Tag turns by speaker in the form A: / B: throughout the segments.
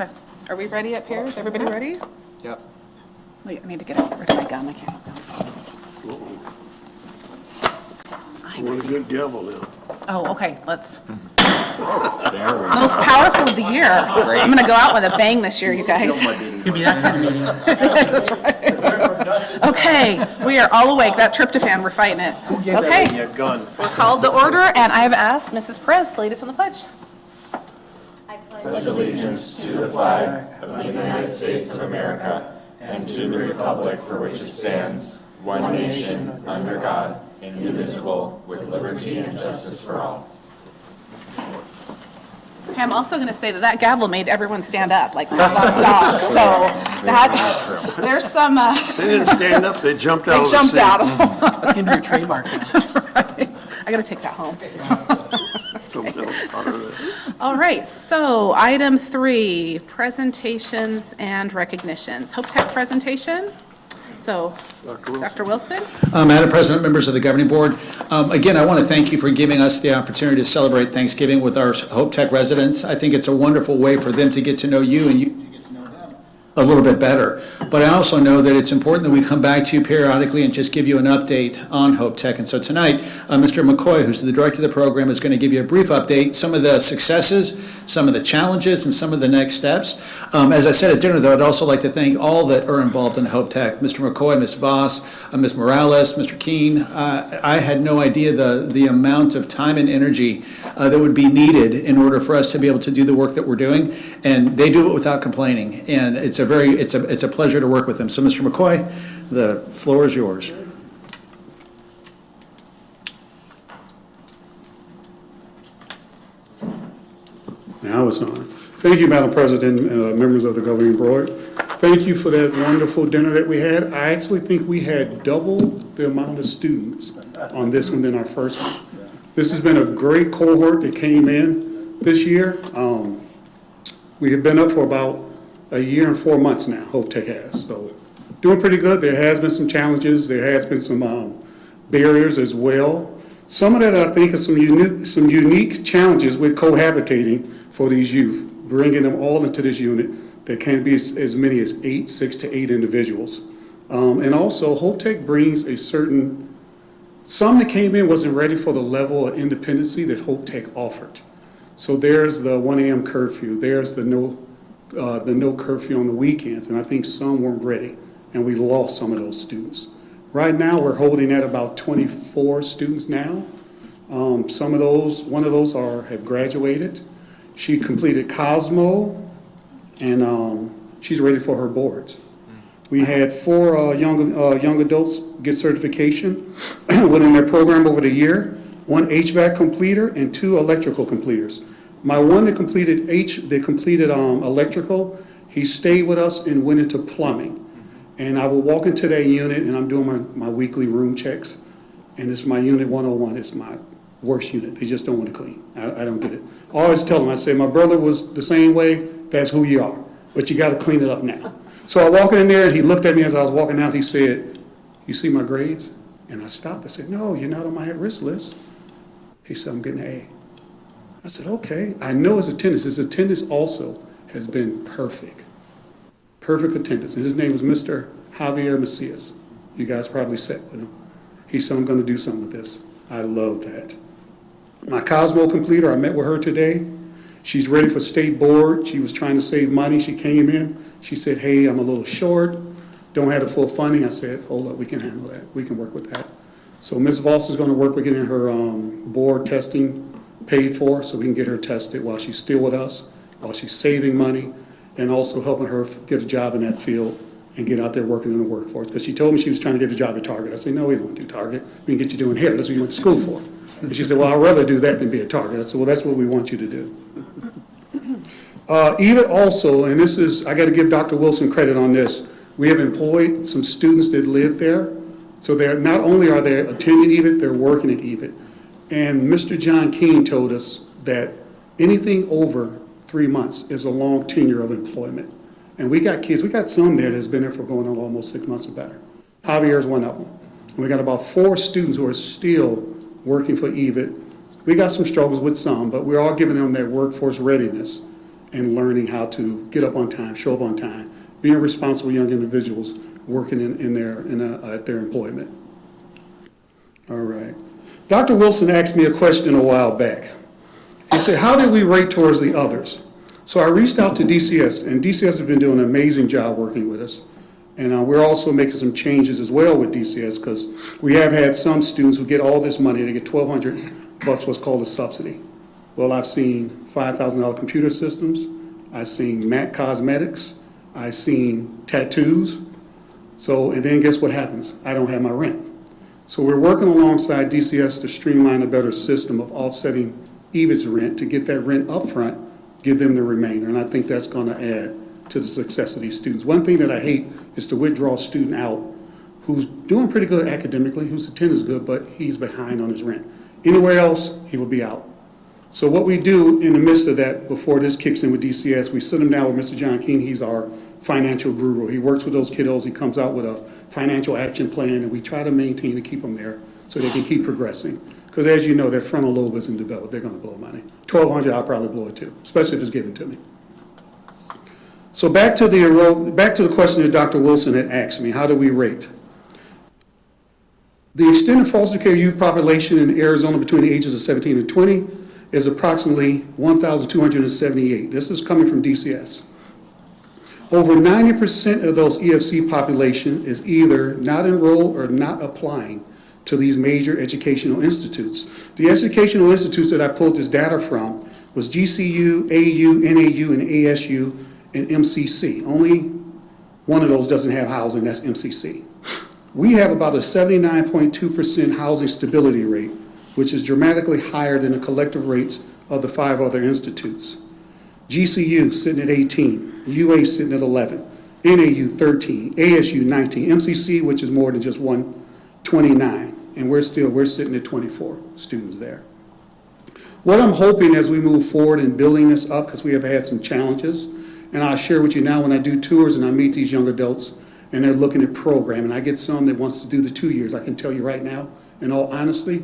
A: Okay. Are we ready up here? Is everybody ready?
B: Yep.
A: Wait, I need to get rid of my gum. I can't.
C: I want a good gavel now.
A: Oh, okay, let's.
B: There we go.
A: Most powerful of the year. I'm gonna go out with a bang this year, you guys.
D: It's gonna be that kind of meeting.
A: That's right. Okay, we are all awake. That tryptophan, we're fighting it. Okay,
C: Give that gun.
A: we're called to order, and I've asked Mrs. Perez to lead us in the pledge.
E: Pledge allegiance to the flag of the United States of America and to the republic for which it stands, one nation, under God, indivisible, with liberty and justice for all.
A: Okay, I'm also gonna say that gavel made everyone stand up, like Pavlov's dog, so that, there's some,
C: They didn't stand up, they jumped out
A: they
C: of the
A: jumped
C: seats.
A: out.
D: That's gonna be your trademark now.
A: I gotta take that home.
C: Something else taught her that.
A: All right, so item 3, presentations and recognitions. Hope Tech presentation. So, Dr. Wilson?
F: Madam President, members of the governing board, again, I want to thank you for giving us the opportunity to celebrate Thanksgiving with our Hope Tech residents. I think it's a wonderful way for them to get to know you and you to get to know them a little bit better. But I also know that it's important that we come back to you periodically and just give you an update on Hope Tech. And so tonight, Mr. McCoy, who's the director of the program, is going to give you a brief update, some of the successes, some of the challenges, and some of the next steps. As I said at dinner, though, I'd also like to thank all that are involved in Hope Tech. Mr. McCoy, Ms. Voss, Ms. Morales, Mr. Keene. I had no idea the amount of time and energy that would be needed in order for us to be able to do the work that we're doing. And they do it without complaining. And it's a pleasure to work with them. So, Mr. McCoy, the floor is yours.
G: Now it's on. Thank you, Madam President, and members of the governing board. Thank you for that wonderful dinner that we had. I actually think we had double the amount of students on this one than our first one. This has been a great cohort that came in this year. We have been up for about a year and 4 months now, Hope Tech has. So doing pretty good. There has been some challenges. There has been some barriers as well. Some of that, I think, is some unique challenges with cohabitating for these youth, bringing them all into this unit that can be as many as 6 to 8 individuals. And also, Hope Tech brings some that came in wasn't ready for the level of independency that Hope Tech offered. So there's the 1 a.m. curfew, there's the no curfew on the weekends, and I think some weren't ready, and we lost some of those students. Right now, we're holding at about 24 students now. One of those have graduated. She completed Cosmo, and she's ready for her boards. We had 4 young adults get certification within their program over the year, 1 HVAC completer and 2 electrical completers. My one that completed electrical, he stayed with us and went into plumbing. And I will walk into that unit, and I'm doing my weekly room checks, and it's my unit 101. It's my worst unit. They just don't want to clean. I don't get it. I always tell them, I say, my brother was the same way. That's who you are. But you got to clean it up now. So I walk in there, and he looked at me as I was walking out. He said, "You see my grades?" And I stopped. I said, "No, you're not on my at-risk list." He said, "I'm getting an A." I said, "Okay." I know his attendance. His attendance also has been perfect. Perfect attendance. And his name was Mr. Javier Macias. You guys probably sat with him. He said, "I'm going to do something with this." I love that. My Cosmo completer, I met with her today. She's ready for state board. She was trying to save money. She came in. She said, "Hey, I'm a little short. Don't have the full funding." I said, "Hold up, we can handle that. We can work with that." So Ms. Voss is going to work with getting her board testing paid for so we can get her tested while she's still with us, while she's saving money, and also helping her get a job in that field and get out there working in the workforce. Because she told me she was trying to get a job at Target. I said, "No, we don't do Target. We can get you doing hair. That's what you went to school for." And she said, "Well, I'd rather do that than be at Target." I said, "Well, that's what we want you to do." EVIT also, and this is, I got to give Dr. Wilson credit on this. We have employed some students that live there. So they're not only are they attending EVIT, they're working at EVIT. And Mr. John Keene told us that anything over 3 months is a long tenure of employment. And we got kids, we got some there that's been there for going on almost 6 months or better. Javier's one of them. And we got about 4 students who are still working for EVIT. We got some struggles with some, but we're all giving them that workforce readiness. and learning how to get up on time, show up on time, being responsible young individuals working at their employment. All right. Dr. Wilson asked me a question a while back. He said, how did we rate towards the others? So I reached out to DCS, and DCS has been doing an amazing job working with us. And we're also making some changes as well with DCS, because we have had some students who get all this money. They get $1,200, what's called a subsidy. Well, I've seen $5,000 computer systems. I've seen MAC cosmetics. I've seen tattoos. So, and then guess what happens? I don't have my rent. So we're working alongside DCS to streamline a better system of offsetting EVIT's rent to get that rent up front, give them the remainder. And I think that's going to add to the success of these students. One thing that I hate is to withdraw a student out who's doing pretty good academically, whose attendance is good, but he's behind on his rent. Anywhere else, he will be out. So what we do in the midst of that, before this kicks in with DCS, we sit him down with Mr. John King. He's our financial guru. He works with those kiddos. He comes out with a financial action plan, and we try to maintain and keep them there so they can keep progressing. Because as you know, their frontal lobe isn't developed. They're going to blow money. $1,200, I'll probably blow it too, especially if it's given to me. So back to the question that Dr. Wilson had asked me, how do we rate? The extended foster care youth population in Arizona between the ages of 17 and 20 is approximately 1,278. This is coming from DCS. Over 90% of those EFC population is either not enrolled or not applying to these major educational institutes. The educational institutes that I pulled this data from was GCU, AU, NAU, and ASU, and MCC. Only one of those doesn't have housing, that's MCC. We have about a 79.2% housing stability rate, which is dramatically higher than the collective rates of the 5 other institutes. GCU sitting at 18, UA sitting at 11, NAU 13, ASU 19, MCC, which is more than just 129, and we're sitting at 24 students there. What I'm hoping as we move forward in building this up, because we have had some challenges, and I'll share with you now when I do tours and I meet these young adults and they're looking at programming, I get some that wants to do the 2 years. I can tell you right now, in all honesty,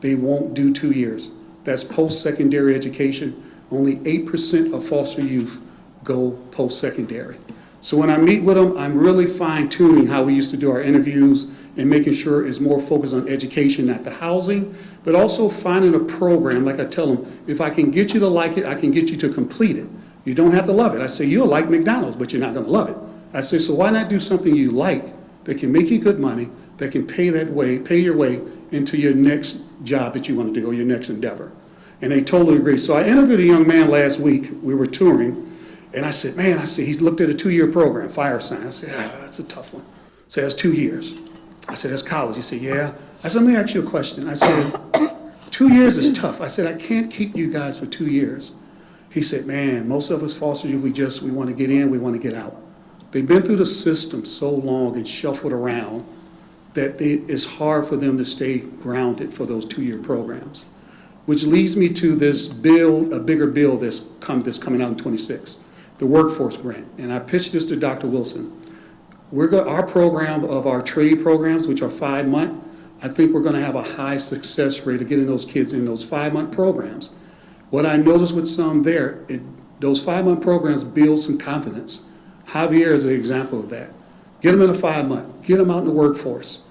G: they won't do 2 years. That's post-secondary education. Only 8% of foster youth go post-secondary. So when I meet with them, I'm really fine-tuning how we used to do our interviews and making sure it's more focused on education, not the housing, but also finding a program, like I tell them, if I can get you to like it, I can get you to complete it. You don't have to love it. I say, you'll like McDonald's, but you're not going to love it. I say, so why not do something you like that can make you good money, that can pay your way into your next job that you want to do or your next endeavor? And they totally agree. So I interviewed a young man last week. We were touring, and I said, he's looked at a 2-year program, fire science. I said, that's a tough one. I said, that's 2 years. I said, that's college. He said, yeah. I said, let me ask you a question. I said, 2 years is tough. I said, I can't keep you guys for 2 years. He said, man, most of us foster youth, we want to get in, we want to get out. They've been through the system so long and shuffled around that it's hard for them to stay grounded for those 2-year programs. Which leads me to this bill, a bigger bill that's coming out in 26, the workforce grant. And I pitched this to Dr. Wilson. Our program of our trade programs, which are 5-month, I think we're going to have a high success rate of getting those kids in those 5-month programs. What I noticed with some there, those 5-month programs build some confidence. Javier is an example of that. Get him in a 5-month, get him out in the workforce.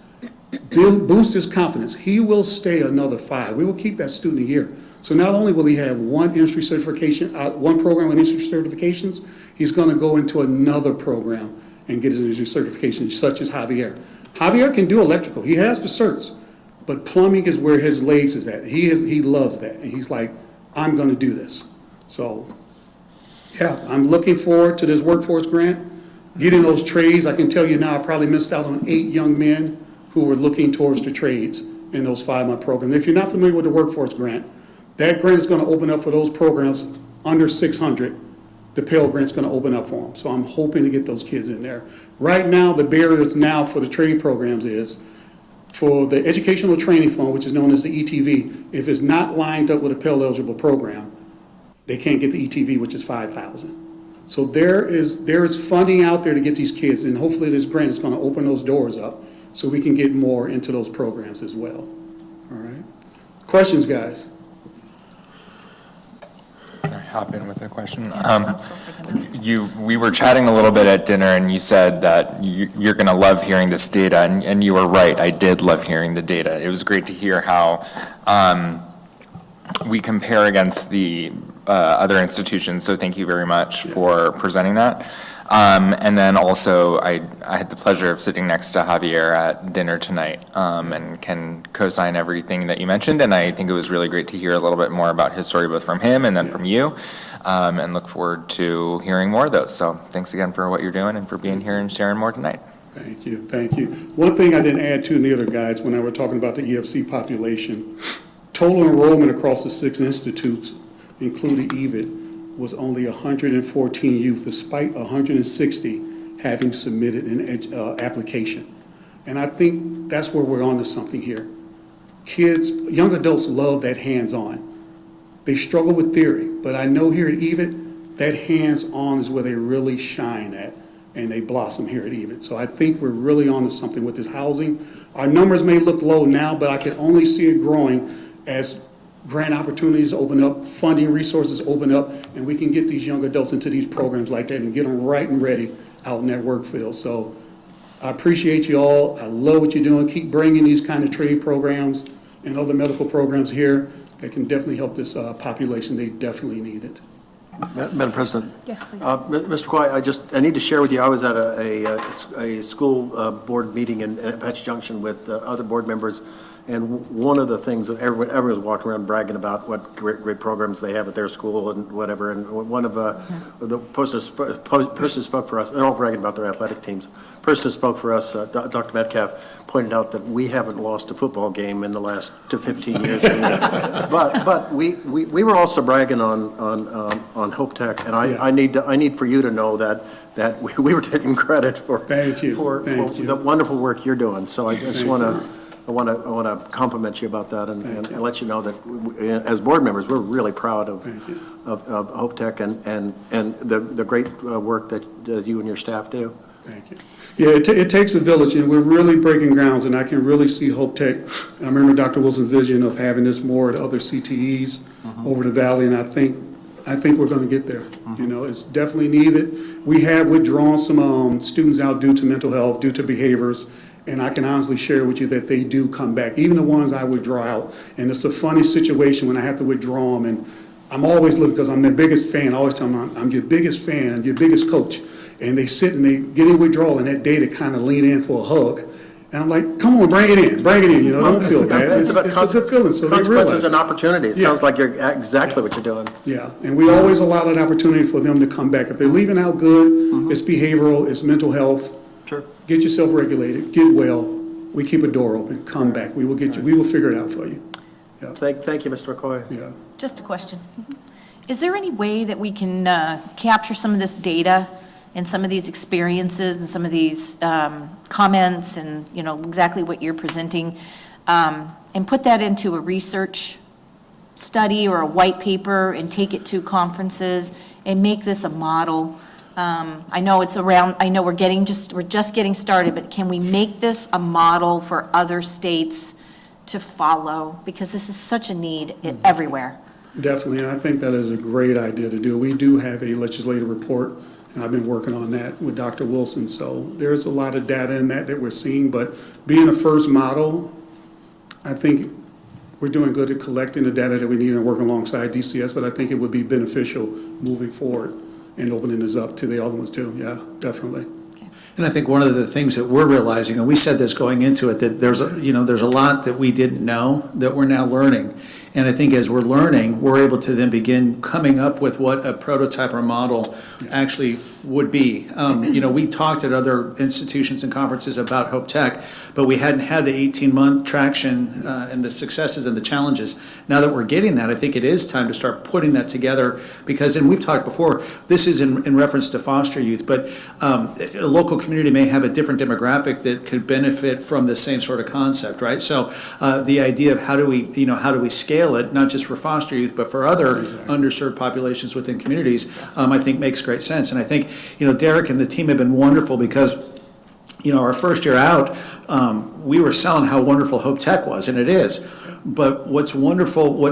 G: Boost his confidence. He will stay another 5. We will keep that student a year. So not only will he have one industry certification, one program with industry certifications, he's going to go into another program and get his industry certification, such as Javier. Javier can do electrical. He has the certs, but plumbing is where his legs is at. He loves that, and he's like, I'm going to do this. So, yeah, I'm looking forward to this workforce grant, getting those trades. I can tell you now, I probably missed out on 8 young men who were looking towards the trades in those 5-month programs. If you're not familiar with the workforce grant, that grant is going to open up for those programs under 600. The Pell Grant's going to open up for them. So I'm hoping to get those kids in there. Right now, the barriers now for the trade programs is for the Educational Training Fund, which is known as the ETV, if it's not lined up with a Pell eligible program, they can't get the ETV, which is $5,000. So there is funding out there to get these kids, and hopefully this grant is going to open those doors up so we can get more into those programs as well. All right. Questions, guys?
E: hop in with a question?
A: I'm still taking notes.
E: We were chatting a little bit at dinner, and you said that you're going to love hearing this data, and you were right. I did love hearing the data. It was great to hear how we compare against the other institutions, so thank you very much for presenting that. And then also, I had the pleasure of sitting next to Javier at dinner tonight, and can co-sign everything that you mentioned, and I think it was really great to hear a little bit more about his story, both from him and then from you, and look forward to hearing more of those. So thanks again for what you're doing and for being here and sharing more tonight.
G: Thank you, thank you. One thing I didn't add to in the other guides, when I were talking about the EFC population, total enrollment across the 6 institutes, including EVIT, was only 114 youth, despite 160 having submitted an application. And I think that's where we're on to something here. Kids, young adults love that hands-on. They struggle with theory, but I know here at EVIT, that hands-on is where they really shine at, and they blossom here at EVIT. So I think we're really on to something with this housing. Our numbers may look low now, but I can only see it growing as grant opportunities open up, funding resources open up, and we can get these young adults into these programs like that and get them right and ready out in that work field. So I appreciate you all. I love what you're doing. Keep bringing these kind of trade programs and other medical programs here that can definitely help this population. They definitely need it.
H: Madam President.
A: Yes, please.
H: Mr. Kwai, I need to share with you, I was at a school board meeting in Apache Junction with other board members, and one of the things that everyone's walking around bragging about what great programs they have at their school and whatever, and one of the person who spoke for us, they're all bragging about their athletic teams. Person who spoke for us, Dr. Metcalf, pointed out that we haven't lost a football game in the last 15 years. But we were also bragging on Hope Tech, and I need for you to know that we were taking credit for the wonderful work you're doing. So I just want to compliment you about that and let you know that as board members, we're really proud of Hope Tech and the great work that you and your staff do.
G: Thank you. Yeah, it takes a village, and we're really breaking grounds, and I can really see Hope Tech. I remember Dr. Wilson's vision of having this more at other CTEs over the valley, and I think we're going to get there. You know, it's definitely needed. We have withdrawn some students out due to mental health, due to behaviors, and I can honestly share with you that they do come back, even the ones I withdraw out. And it's a funny situation when I have to withdraw them, and I'm always looking, because I'm their biggest fan. I always tell them, I'm your biggest fan, I'm your biggest coach. And they sit and they get in withdrawal, and that day they kind of lean in for a hug. And I'm like, come on, bring it in, you know, don't feel bad. It's a good feeling, so they realize.
H: Consequences and opportunity. It sounds like you're exactly what you're doing.
G: Yeah, and we always allow that opportunity for them to come back. If they're leaving out good, it's behavioral, it's mental health.
H: Sure.
G: Get yourself regulated, get well. We keep a door open, come back. We will get you, we will figure it out for you. Yeah.
H: Thank you, Mr. McCoy.
G: Yeah.
I: Just a question. Is there any way that we can capture some of this data and some of these experiences and some of these comments and, you know, exactly what you're presenting, and put that into a research study or a white paper and take it to conferences and make this a model? I know it's around, I know we're just getting started, but can we make this a model for other states to follow? Because this is such a need everywhere.
G: Definitely, and I think that is a great idea to do. We do have a legislative report, and I've been working on that with Dr. Wilson. So there's a lot of data in that we're seeing, but being a first model, I think we're doing good at collecting the data that we need and working alongside DCS, but I think it would be beneficial moving forward and opening this up to the other ones too. Yeah, definitely.
F: And I think one of the things that we're realizing, and we said this going into it, that there's a lot that we didn't know that we're now learning. And I think as we're learning, we're able to then begin coming up with what a prototype or model actually would be. We talked at other institutions and conferences about Hope Tech, but we hadn't had the 18-month traction and the successes and the challenges. Now that we're getting that, I think it is time to start putting that together because, and we've talked before, this is in reference to foster youth, but a local community may have a different demographic that could benefit from the same sort of concept, right? So the idea of how do we scale it, not just for foster youth, but for other underserved populations within communities, I think makes great sense. And I think, Derek and the team have been wonderful because our first year out, we were selling how wonderful Hope Tech was, and it is. But what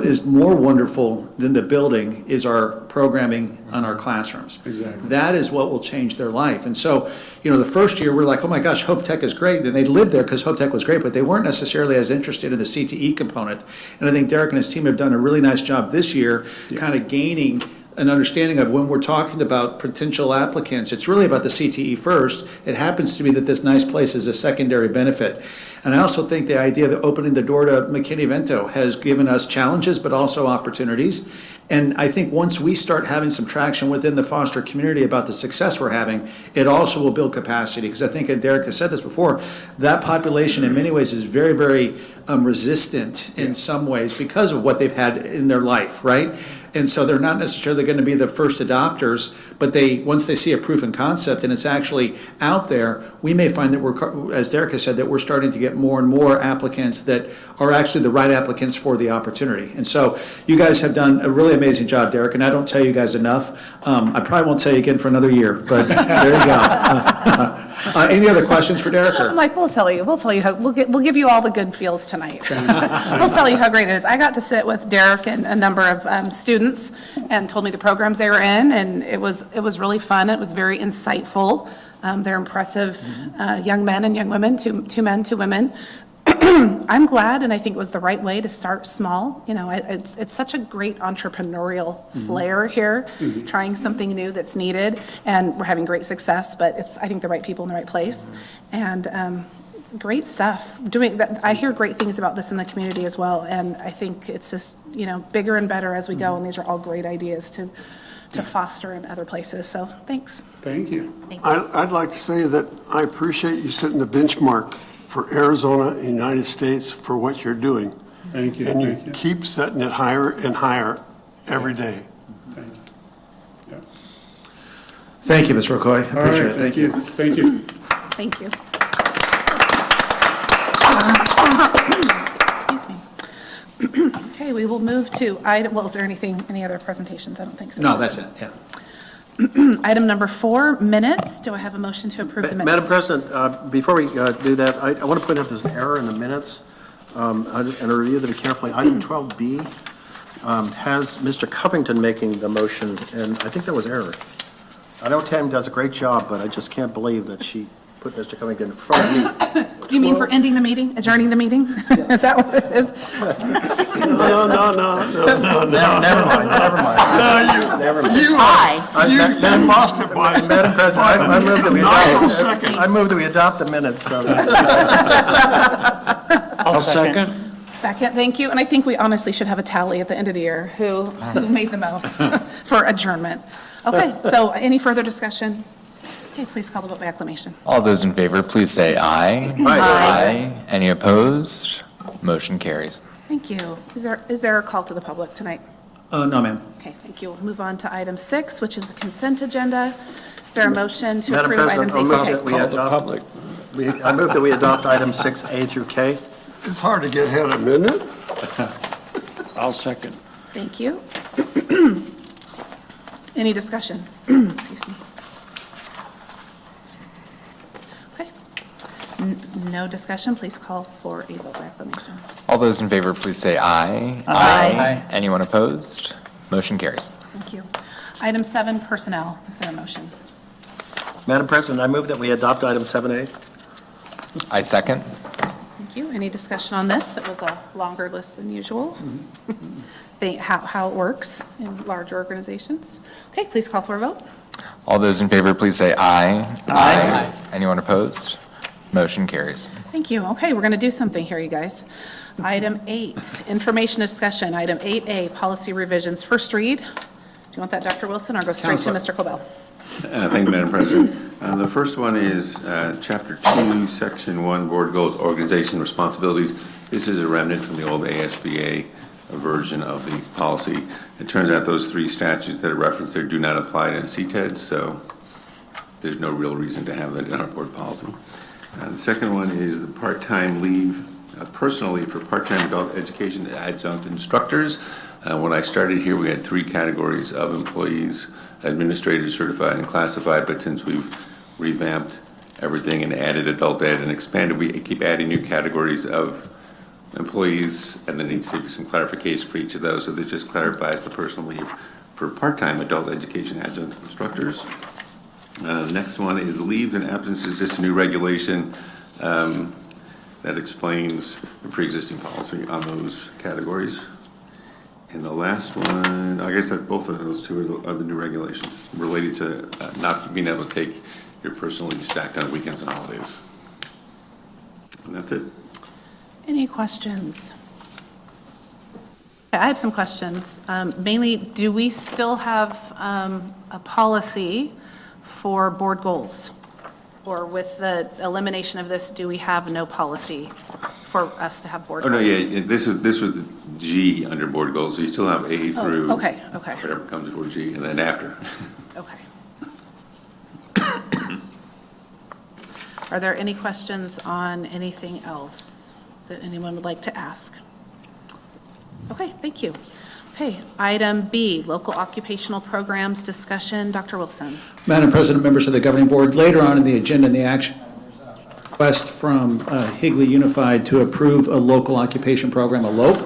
F: is more wonderful than the building is our programming on our classrooms.
G: Exactly.
F: That is what will change their life. And so, the first year, we're like, oh my gosh, Hope Tech is great. And they lived there because Hope Tech was great, but they weren't necessarily as interested in the CTE component. And I think Derek and his team have done a really nice job this year, kind of gaining an understanding of when we're talking about potential applicants, it's really about the CTE first. It happens to be that this nice place is a secondary benefit. And I also think the idea of opening the door to McKinney-Vento has given us challenges, but also opportunities. And I think once we start having some traction within the foster community about the success we're having, it also will build capacity. Because I think, and Derek has said this before, that population in many ways is very, very resistant in some ways because of what they've had in their life, right? And so they're not necessarily going to be the first adopters, but once they see a proof of concept and it's actually out there, we may find that we're, as Derek has said, that we're starting to get more and more applicants that are actually the right applicants for the opportunity. And so you guys have done a really amazing job, Derek, and I don't tell you guys enough. I probably won't tell you again for another year, but there you go. Any other questions for Derek?
A: I'm like, we'll tell you how, we'll give you all the good feels tonight. We'll tell you how great it is. I got to sit with Derek and a number of students and told me the programs they were in, and it was really fun. It was very insightful. They're impressive young men and young women, two men, two women. I'm glad, and I think it was the right way to start small. It's such a great entrepreneurial flair here, trying something new that's needed, and we're having great success, but it's, I think, the right people in the right place. And great stuff. I hear great things about this in the community as well, and I think it's just, bigger and better as we go, and these are all great ideas to foster in other places, so thanks.
G: Thank you.
C: I'd like to say that I appreciate you setting the benchmark for Arizona and United States for what you're doing.
G: Thank you.
C: And you
G: Thank you.
C: keep setting it higher and higher every day.
G: Thank you. Yeah.
F: Thank you, Ms. Rocoy. I
G: All right,
F: appreciate it.
G: thank you. Thank you.
A: Thank you. Excuse me. Okay, we will move to is there any other presentations? I don't think so.
F: No, that's it, yeah.
A: Item number 4, minutes. Do I have a motion to approve the minutes?
H: Madam President, before we do that, I want to point out there's an error in the minutes, and I review them carefully. Item 12B has Mr. Covington making the motion, and I think that was error. I know Tam does a great job, but I just can't believe that she put Mr. Covington in front of me.
A: Do you mean for ending the meeting, adjourning the meeting? Is that what it is?
C: No.
H: Never mind. Never mind.
C: You lost it by.
H: Madam President, I move that we
C: Second.
H: I move that we adopt the minutes.
D: I'll second.
A: Second, thank you. And I think we honestly should have a tally at the end of the year, who made the most for adjournment. Okay, so any further discussion? Okay, please call the vote by acclamation.
E: All those in favor, please say aye. Aye. Any opposed? Motion carries.
A: Thank you. Is there a call to the public tonight?
F: No, ma'am.
A: Okay, thank you. We'll move on to item 6, which is the consent agenda. Is there a motion to
H: Madam
A: approve
H: President,
A: items 8?
H: I'll move
A: Okay.
H: that we adopt. I move that we adopt items 6A through K.
C: It's hard to get ahead of minute.
B: I'll second.
A: Thank you. Any discussion? Excuse me. Okay. No discussion. Please call for a vote by acclamation.
E: All those in favor, please say aye.
D: Aye.
E: Anyone opposed? Motion carries.
A: Thank you. Item 7, personnel. Is there a motion?
H: Madam President, I move that we adopt item 7A.
E: I second.
A: Thank you. Any discussion on this? It was a longer list than usual. How it works in large organizations. Okay, please call for a vote.
E: All those in favor, please say aye. Aye. Anyone opposed? Motion carries.
A: Thank you. Okay, we're going to do something here, you guys. Item 8, information discussion. Item 8A, policy revisions. First read. Do you want that, Dr. Wilson, or go straight to Mr. Cobell?
J: Thank you, Madam President. The first one is Chapter 2, Section 1, Board Goals, Organization Responsibilities. This is a remnant from the old ASBA version of the policy. It turns out those 3 statutes that are referenced there do not apply to CTED, so there's no real reason to have that in our board policy. The second one is the part-time leave, personal leave for part-time adult education adjunct instructors. When I started here, we had 3 categories of employees: administrators, certified, and classified, but since we've revamped everything and added adult ed and expanded. We keep adding new categories of employees, and there needs to be some clarification for each of those. So this just clarifies the personal leave for part-time adult education adjunct instructors. The next one is leaves and absences, just a new regulation that explains the pre-existing policy on those categories. And the last one, I guess that both of those two are the new regulations related to not being able to take your personal leave stacked on weekends and holidays. And that's it.
A: Any questions? I have some questions. Mainly, do we still have a policy for board goals? Or with the elimination of this, do we have no policy for us to have board
J: Oh,
A: goals?
J: no, yeah, this was G under board goals, so you still have A through
A: okay.
J: whatever comes before G, and then after.
A: Okay. Are there any questions on anything else that anyone would like to ask? Okay, thank you. Okay, item B, local occupational programs discussion. Dr. Wilson.
F: Madam President, members of the governing board, later on in the agenda in the action, request from Higley Unified to approve a local occupation program, a LOPE.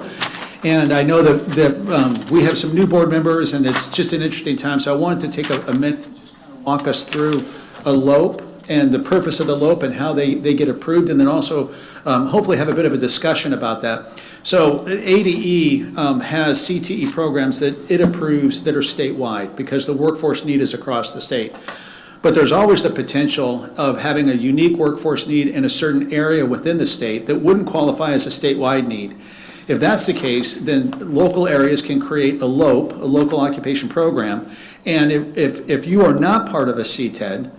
F: And I know that we have some new board members, and it's just an interesting time, so I wanted to take a minute and just kind of walk us through a LOPE and the purpose of the LOPE and how they get approved, and then also hopefully have a bit of a discussion about that. So ADE has CTE programs that it approves that are statewide because the workforce need is across the state. But there's always the potential of having a unique workforce need in a certain area within the state that wouldn't qualify as a statewide need. If that's the case, then local areas can create a LOPE, a local occupation program, and if you are not part of a CTED,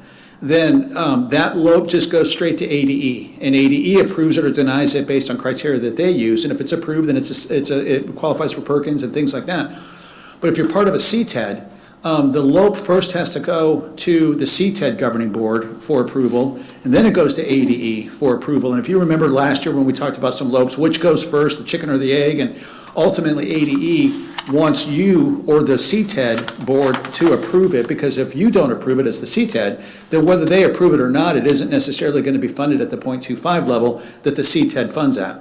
F: then that LOPE just goes straight to ADE, and ADE approves it or denies it based on criteria that they use, and if it's approved, then it qualifies for Perkins and things like that. But if you're part of a CTED, the LOPE first has to go to the CTED governing board for approval, and then it goes to ADE for approval. And if you remember last year when we talked about some LOPEs, which goes first, the chicken or the egg, and ultimately ADE wants you or the CTED board to approve it, because if you don't approve it as the CTED, then whether they approve it or not, it isn't necessarily going to be funded at the 0.25 level that the CTED funds at.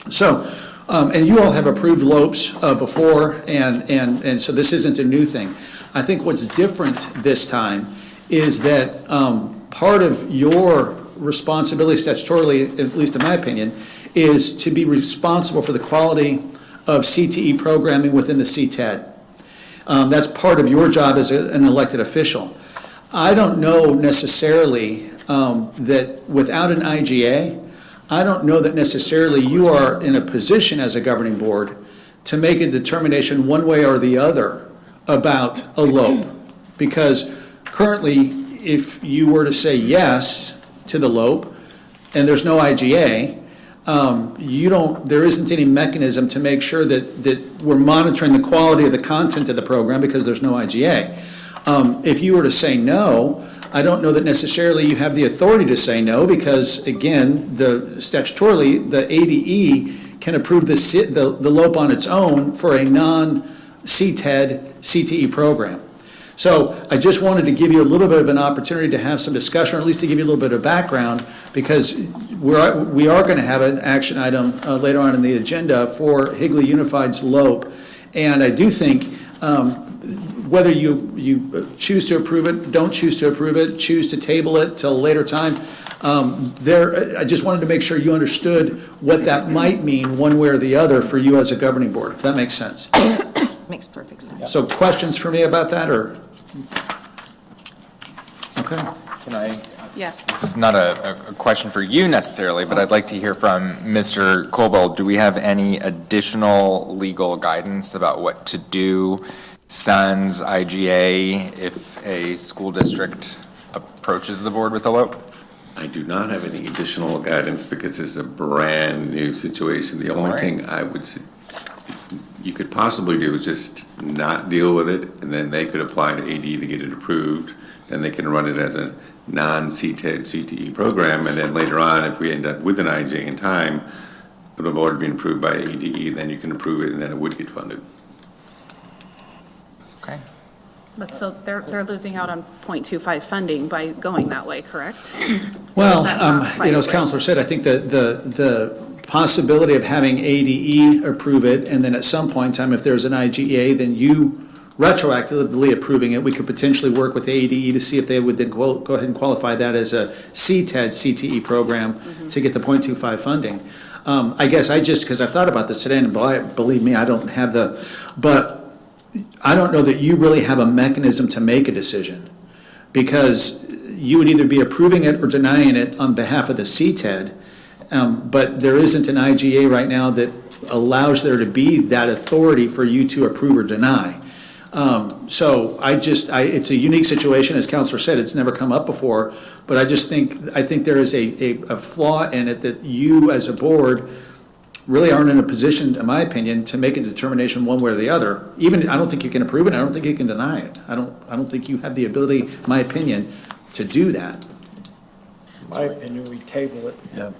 F: So, and you all have approved LOPEs before, and so this isn't a new thing. I think what's different this time is that part of your responsibility statutorily, at least in my opinion, is to be responsible for the quality of CTE programming within the CTED. That's part of your job as an elected official. I don't know necessarily that without an IGA, I don't know that necessarily you are in a position as a governing board to make a determination one way or the other about a LOPE. Because currently, if you were to say yes to the LOPE and there's no IGA, there isn't any mechanism to make sure that we're monitoring the quality of the content of the program because there's no IGA. If you were to say no, I don't know that necessarily you have the authority to say no because, again, statutorily, the ADE can approve the LOPE on its own for a non-CTED CTE program. So I just wanted to give you a little bit of an opportunity to have some discussion, or at least to give you a little bit of background, because we are going to have an action item later on in the agenda for Higley Unified's LOPE. And I do think whether you choose to approve it, don't choose to approve it, choose to table it till a later time, I just wanted to make sure you understood what that might mean one way or the other for you as a governing board, if that makes sense.
I: Makes perfect sense.
F: So questions for me about that, or? Okay.
K: Can I?
A: Yes.
K: This is not a question for you necessarily, but I'd like to hear from Mr. Kobold. Do we have any additional legal guidance about what to do sans IGA if a school district approaches the board with a LOPE?
J: I do not have any additional guidance because it's a brand-new situation. The only thing I would say you could possibly do is just not deal with it, and then they could apply to AD to get it approved, and they can run it as a non-CTED CTE program, and then later on, if we end up with an IJ in time, it would have already been approved by ADE, then you can approve it, and then it would get funded.
K: Okay.
A: But so they're losing out on .25 funding by going that way, correct?
F: Well,
A: Or is that not quite
F: as
A: right?
F: Counselor said, I think the possibility of having ADE approve it, and then at some point in time, if there's an IGA, then you retroactively approving it, we could potentially work with ADE to see if they would then go ahead and qualify that as a CTED, CTE program to get the .25 funding. I guess because I thought about this today, and believe me, I don't have but I don't know that you really have a mechanism to make a decision, because you would either be approving it or denying it on behalf of the CTED, but there isn't an IGA right now that allows there to be that authority for you to approve or deny. So it's a unique situation, as Counselor said, it's never come up before, but I think there is a flaw in it that you as a board really aren't in a position, in my opinion, to make a determination one way or the other. Even, I don't think you can approve it, I don't think you can deny it. I don't think you have the ability, in my opinion, to do that.
B: In my opinion, we table it.
H: Yeah.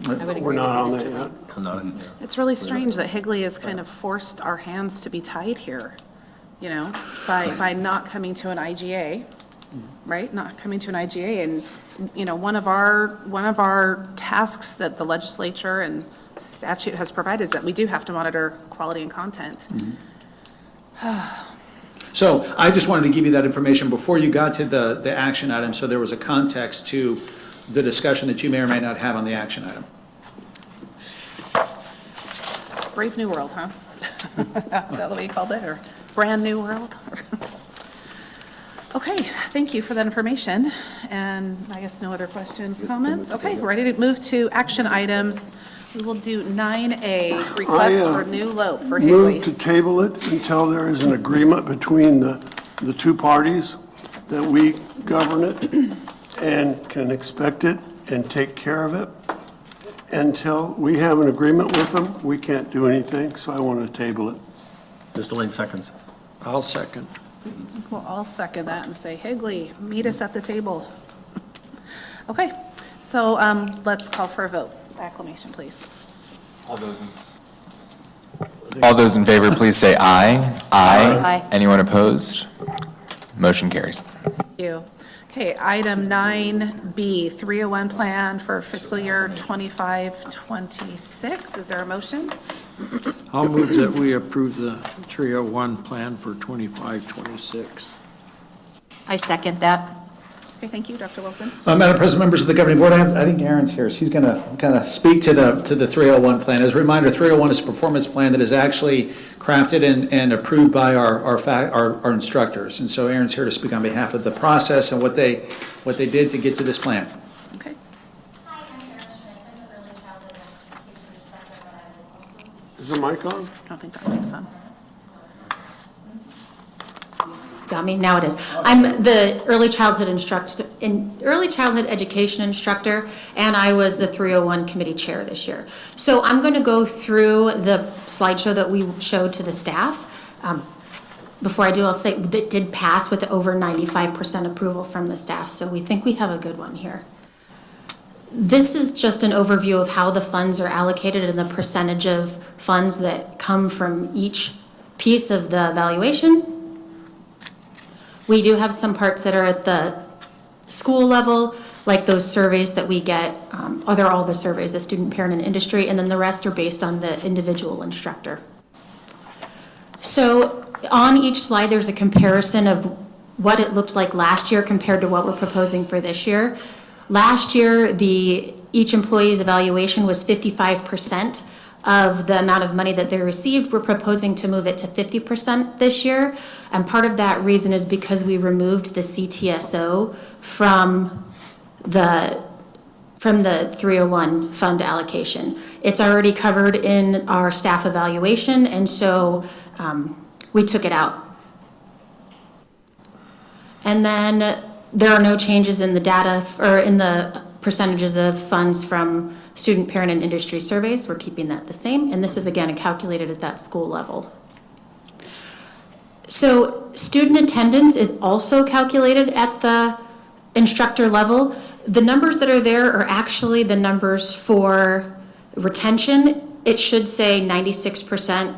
C: We're not on that yet.
H: I'm not in.
A: It's really strange that Higley has kind of forced our hands to be tied here, you know, by not coming to an IGA, right? Not coming to an IGA, and, you know, one of our tasks that the legislature and statute has provided is that we do have to monitor quality and content.
F: So I just wanted to give you that information before you got to the action item, so there was a context to the discussion that you may or may not have on the action item.
A: Brave new world, huh? Is that the way you called it, or brand new world? Okay, thank you for that information, and I guess no other questions, comments? Okay, we're ready to move to action items. We will do 9A, request for new LOPE for Higley.
C: Move to table it until there is an agreement between the two parties that we govern it and can expect it and take care of it. Until we have an agreement with them, we can't do anything, so I want to table it.
H: Mr. Lane seconds.
B: I'll second.
A: We'll all second that and say, Higley, meet us at the table. Okay, so let's call for a vote. Acclamation, please.
K: All those in favor, please say aye.
I: Aye.
K: Anyone opposed? Motion carries.
A: Thank you. Okay, item 9B, 301 plan for fiscal year 25-26. Is there a motion?
B: I'll move that we approve the 301 plan for 25-26.
I: I second that.
A: Okay, thank you, Dr. Wilson.
F: Madam President, members of the governing board, I think Erin's here. She's going to kind of speak to the 301 plan. As a reminder, 301 is a performance plan that is actually crafted and approved by our instructors. And so Erin's here to speak on behalf of the process and what they did to get to this plan.
A: Okay.
L: Hi, I'm Erin Schmitz. I'm the early childhood education instructor, but I was also.
C: Is the mic on?
A: I don't think that makes sense.
L: Got me, now it is. I'm the early childhood education instructor, and I was the 301 committee chair this year. So I'm going to go through the slideshow that we showed to the staff. Before I do, I'll say that did pass with over 95% approval from the staff, so we think we have a good one here. This is just an overview of how the funds are allocated and the percentage of funds that come from each piece of the evaluation. We do have some parts that are at the school level, like those surveys that we get, they're all the surveys, the student, parent, and industry, and then the rest are based on the individual instructor. So on each slide, there's a comparison of what it looked like last year compared to what we're proposing for this year. Last year, each employee's evaluation was 55% of the amount of money that they received. We're proposing to move it to 50% this year. And part of that reason is because we removed the CTSO from the 301 fund allocation. It's already covered in our staff evaluation, and so we took it out. And then there are no changes in the data or in the percentages of funds from student, parent, and industry surveys. We're keeping that the same, and this is again calculated at that school level. So student attendance is also calculated at the instructor level. The numbers that are there are actually the numbers for retention. It should say 96%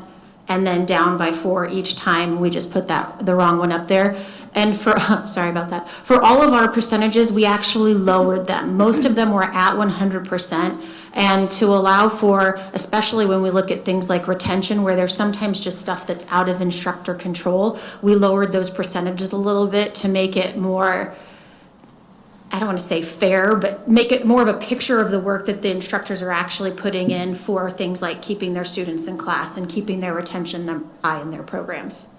L: and then down by 4 each time. We just put the wrong one up there. And for, sorry about that, for all of our percentages, we actually lowered them. Most of them were at 100%. And to allow for, especially when we look at things like retention, where there's sometimes just stuff that's out of instructor control, we lowered those percentages a little bit to make it more, I don't want to say fair, but make it more of a picture of the work that the instructors are actually putting in for things like keeping their students in class and keeping their retention high in their programs.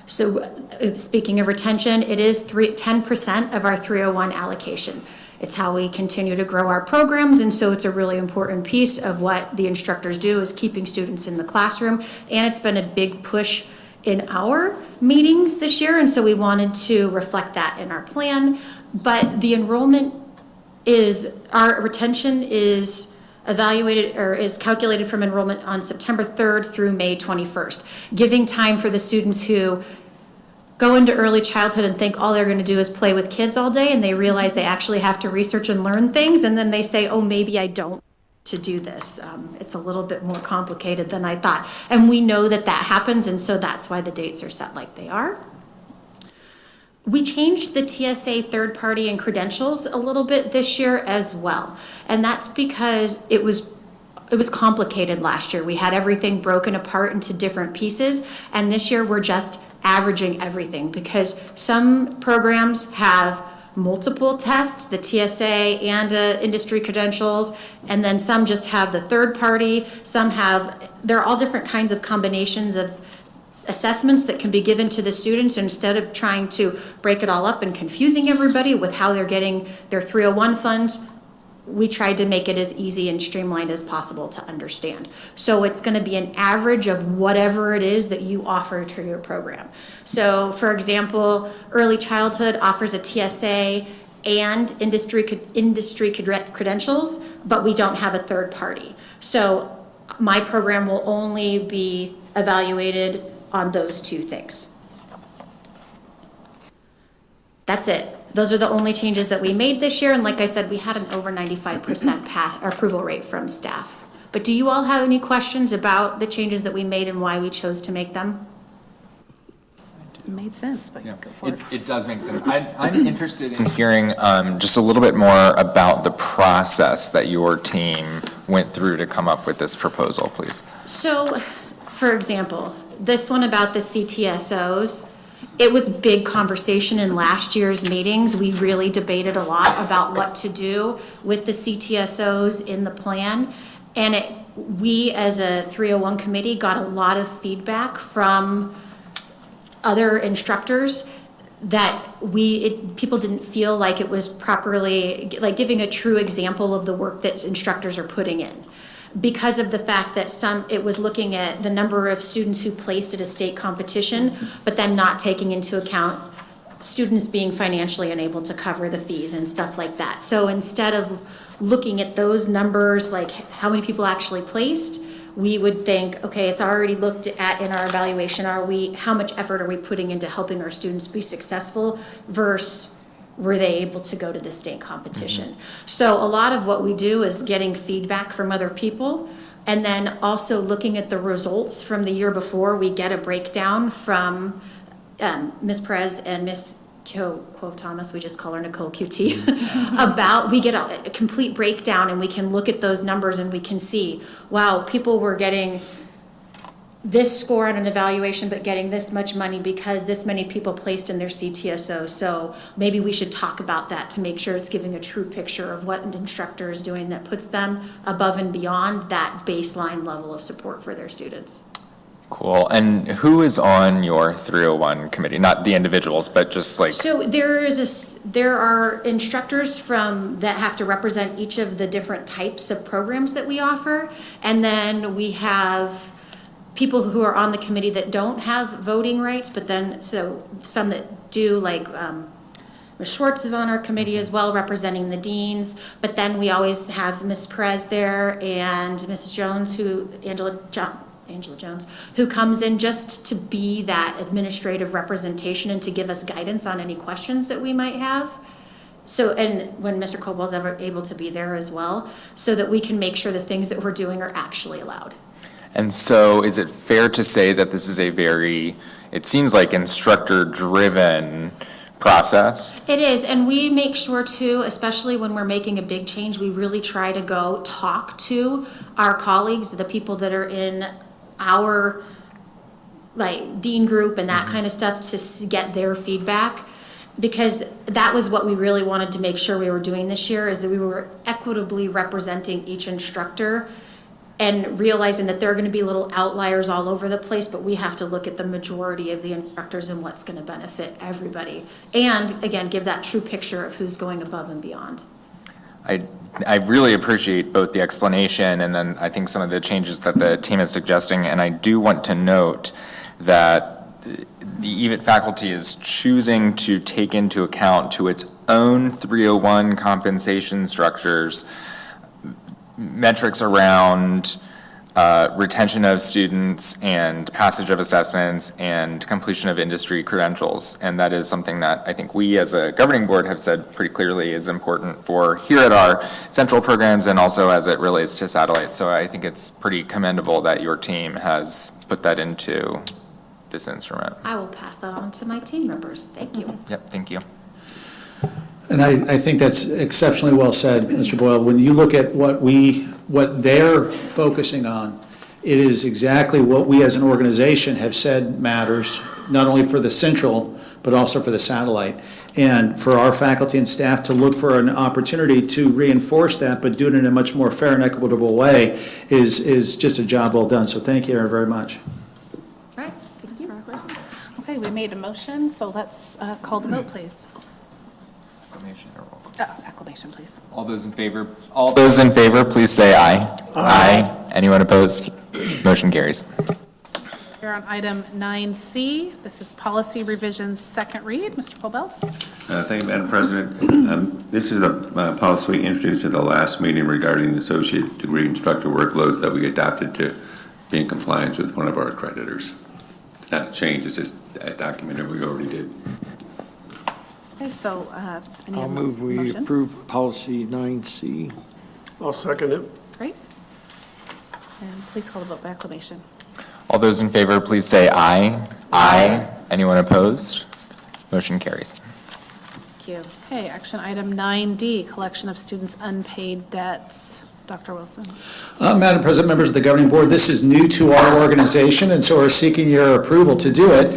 L: So speaking of retention, it is 10% of our 301 allocation. It's how we continue to grow our programs, and so it's a really important piece of what the instructors do is keeping students in the classroom, and it's been a big push in our meetings this year, and so we wanted to reflect that in our plan. But the enrollment our retention is evaluated or is calculated from enrollment on September 3rd through May 21st, giving time for the students who go into early childhood and think all they're going to do is play with kids all day, and they realize they actually have to research and learn things, and then they say, oh, maybe I don't to do this. It's a little bit more complicated than I thought. And we know that happens, and so that's why the dates are set like they are. We changed the TSA third party and credentials a little bit this year as well. And that's because it was complicated last year. We had everything broken apart into different pieces, and this year we're just averaging everything because some programs have multiple tests, the TSA and industry credentials, and then some just have the third party. There are all different kinds of combinations of assessments that can be given to the students. Instead of trying to break it all up and confusing everybody with how they're getting their 301 funds, we tried to make it as easy and streamlined as possible to understand. So it's going to be an average of whatever it is that you offer to your program. So for example, early childhood offers a TSA and industry credentials, but we don't have a third party. So my program will only be evaluated on those two things. That's it. Those are the only changes that we made this year, and like I said, we had an over 95% approval rate from staff. But do you all have any questions about the changes that we made and why we chose to make them?
A: It made sense, but
K: Yeah,
A: go for it.
K: it does make sense. I'm interested in hearing just a little bit more about the process that your team went through to come up with this proposal, please.
L: So, for example, this one about the CTSOs, it was big conversation in last year's meetings. We really debated a lot about what to do with the CTSOs in the plan. And we, as a 301 committee, got a lot of feedback from other instructors that people didn't feel like it was properly, like giving a true example of the work that instructors are putting in. Because of the fact that it was looking at the number of students who placed at a state competition, but then not taking into account students being financially unable to cover the fees and stuff like that. So instead of looking at those numbers, like how many people actually placed, we would think, okay, it's already looked at in our evaluation. How much effort are we putting into helping our students be successful versus were they able to go to the state competition? Mm-hmm. So a lot of what we do is getting feedback from other people, and then also looking at the results from the year before. We get a breakdown from Ms. Perez and Ms. Quo Thomas, we just call her Nicole QT, we get a complete breakdown, and we can look at those numbers and we can see, wow, people were getting this score on an evaluation but getting this much money because this many people placed in their CTSO. So maybe we should talk about that to make sure it's giving a true picture of what an instructor is doing that puts them above and beyond that baseline level of support for their students.
K: Cool. And who is on your 301 committee? Not the individuals, but just like...
L: So there are instructors that have to represent each of the different types of programs that we offer. And then we have people who are on the committee that don't have voting rights, but then, so some that do, like Ms. Schwartz is on our committee as well, representing the deans, but then we always have Ms. Perez there and Mrs. Jones, Angela Jones, who comes in just to be that administrative representation and to give us guidance on any questions that we might have. So, and when Mr. Cobal's ever able to be there as well, so that we can make sure the things that we're doing are actually allowed.
K: And so is it fair to say that this is a very, it seems like instructor-driven process?
L: It is, and we make sure too, especially when we're making a big change, we really try to go talk to our colleagues, the people that are in our like dean group and that kind of stuff to get their feedback. Because that was what we really wanted to make sure we were doing this year, is that we were equitably representing each instructor and realizing that there are going to be little outliers all over the place, but we have to look at the majority of the instructors and what's going to benefit everybody. And again, give that true picture of who's going above and beyond.
K: I really appreciate both the explanation and then I think some of the changes that the team is suggesting. And I do want to note that the EVIT faculty is choosing to take into account to its own 301 compensation structures metrics around retention of students and passage of assessments and completion of industry credentials. And that is something that I think we as a governing board have said pretty clearly is important for here at our central programs and also as it relates to satellite. So I think it's pretty commendable that your team has put that into this instrument.
L: I will pass that on to my team members. Thank you.
K: Yep, thank you.
F: And I think that's exceptionally well said, Mr. Boyle. When you look at what they're focusing on, it is exactly what we as an organization have said matters, not only for the central, but also for the satellite. And for our faculty and staff to look for an opportunity to reinforce that, but do it in a much more fair and equitable way is just a job well done. So thank you very much.
L: Right, thank you.
A: Okay, we made a motion, so let's call the vote, please.
K: Acclamation or roll call?
A: Acclamation, please.
K: All those in favor, please say aye. Aye. Anyone opposed? Motion carries.
A: We're on item 9C. This is policy revisions, second read. Mr. Colbell?
J: Thank you, Madam President. This is a policy we introduced at the last meeting regarding the associate degree instructor workloads that we adopted to be in compliance with one of our accreditors. It's not a change, it's just a document that we already did.
A: Okay, so, any
B: I'll move we
A: motion?
B: approve policy 9C.
C: I'll second it.
A: Great. And please call the vote by acclamation.
K: All those in favor, please say aye. Aye. Anyone opposed? Motion carries.
A: Thank you. Okay, action item 9D, collection of students' unpaid debts. Dr. Wilson.
F: Madam President, members of the governing board, this is new to our organization, and so we're seeking your approval to do it.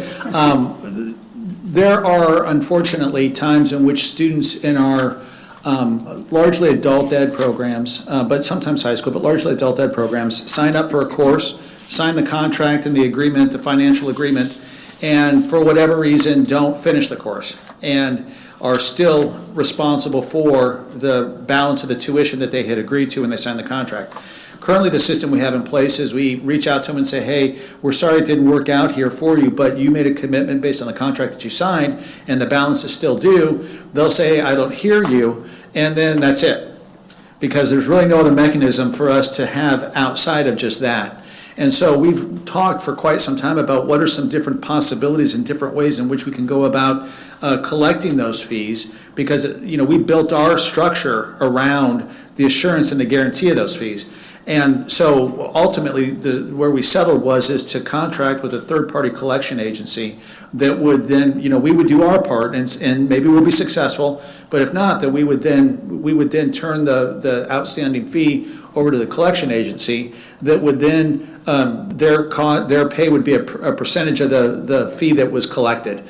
F: There are unfortunately times in which students in our largely adult ed programs, but sometimes high school, but largely adult ed programs, sign up for a course, sign the contract and the agreement, the financial agreement, and for whatever reason, don't finish the course and are still responsible for the balance of the tuition that they had agreed to when they signed the contract. Currently, the system we have in place is we reach out to them and say, hey, we're sorry it didn't work out here for you, but you made a commitment based on the contract that you signed, and the balance is still due. They'll say, I don't hear you, and then that's it. Because there's really no other mechanism for us to have outside of just that. And so we've talked for quite some time about what are some different possibilities and different ways in which we can go about collecting those fees, because we built our structure around the assurance and the guarantee of those fees. And so ultimately, where we settled is to contract with a third-party collection agency that would then, we would do our part and maybe we'll be successful, but if not, then we would then turn the outstanding fee over to the collection agency that would then, their pay would be a percentage of the fee that was collected.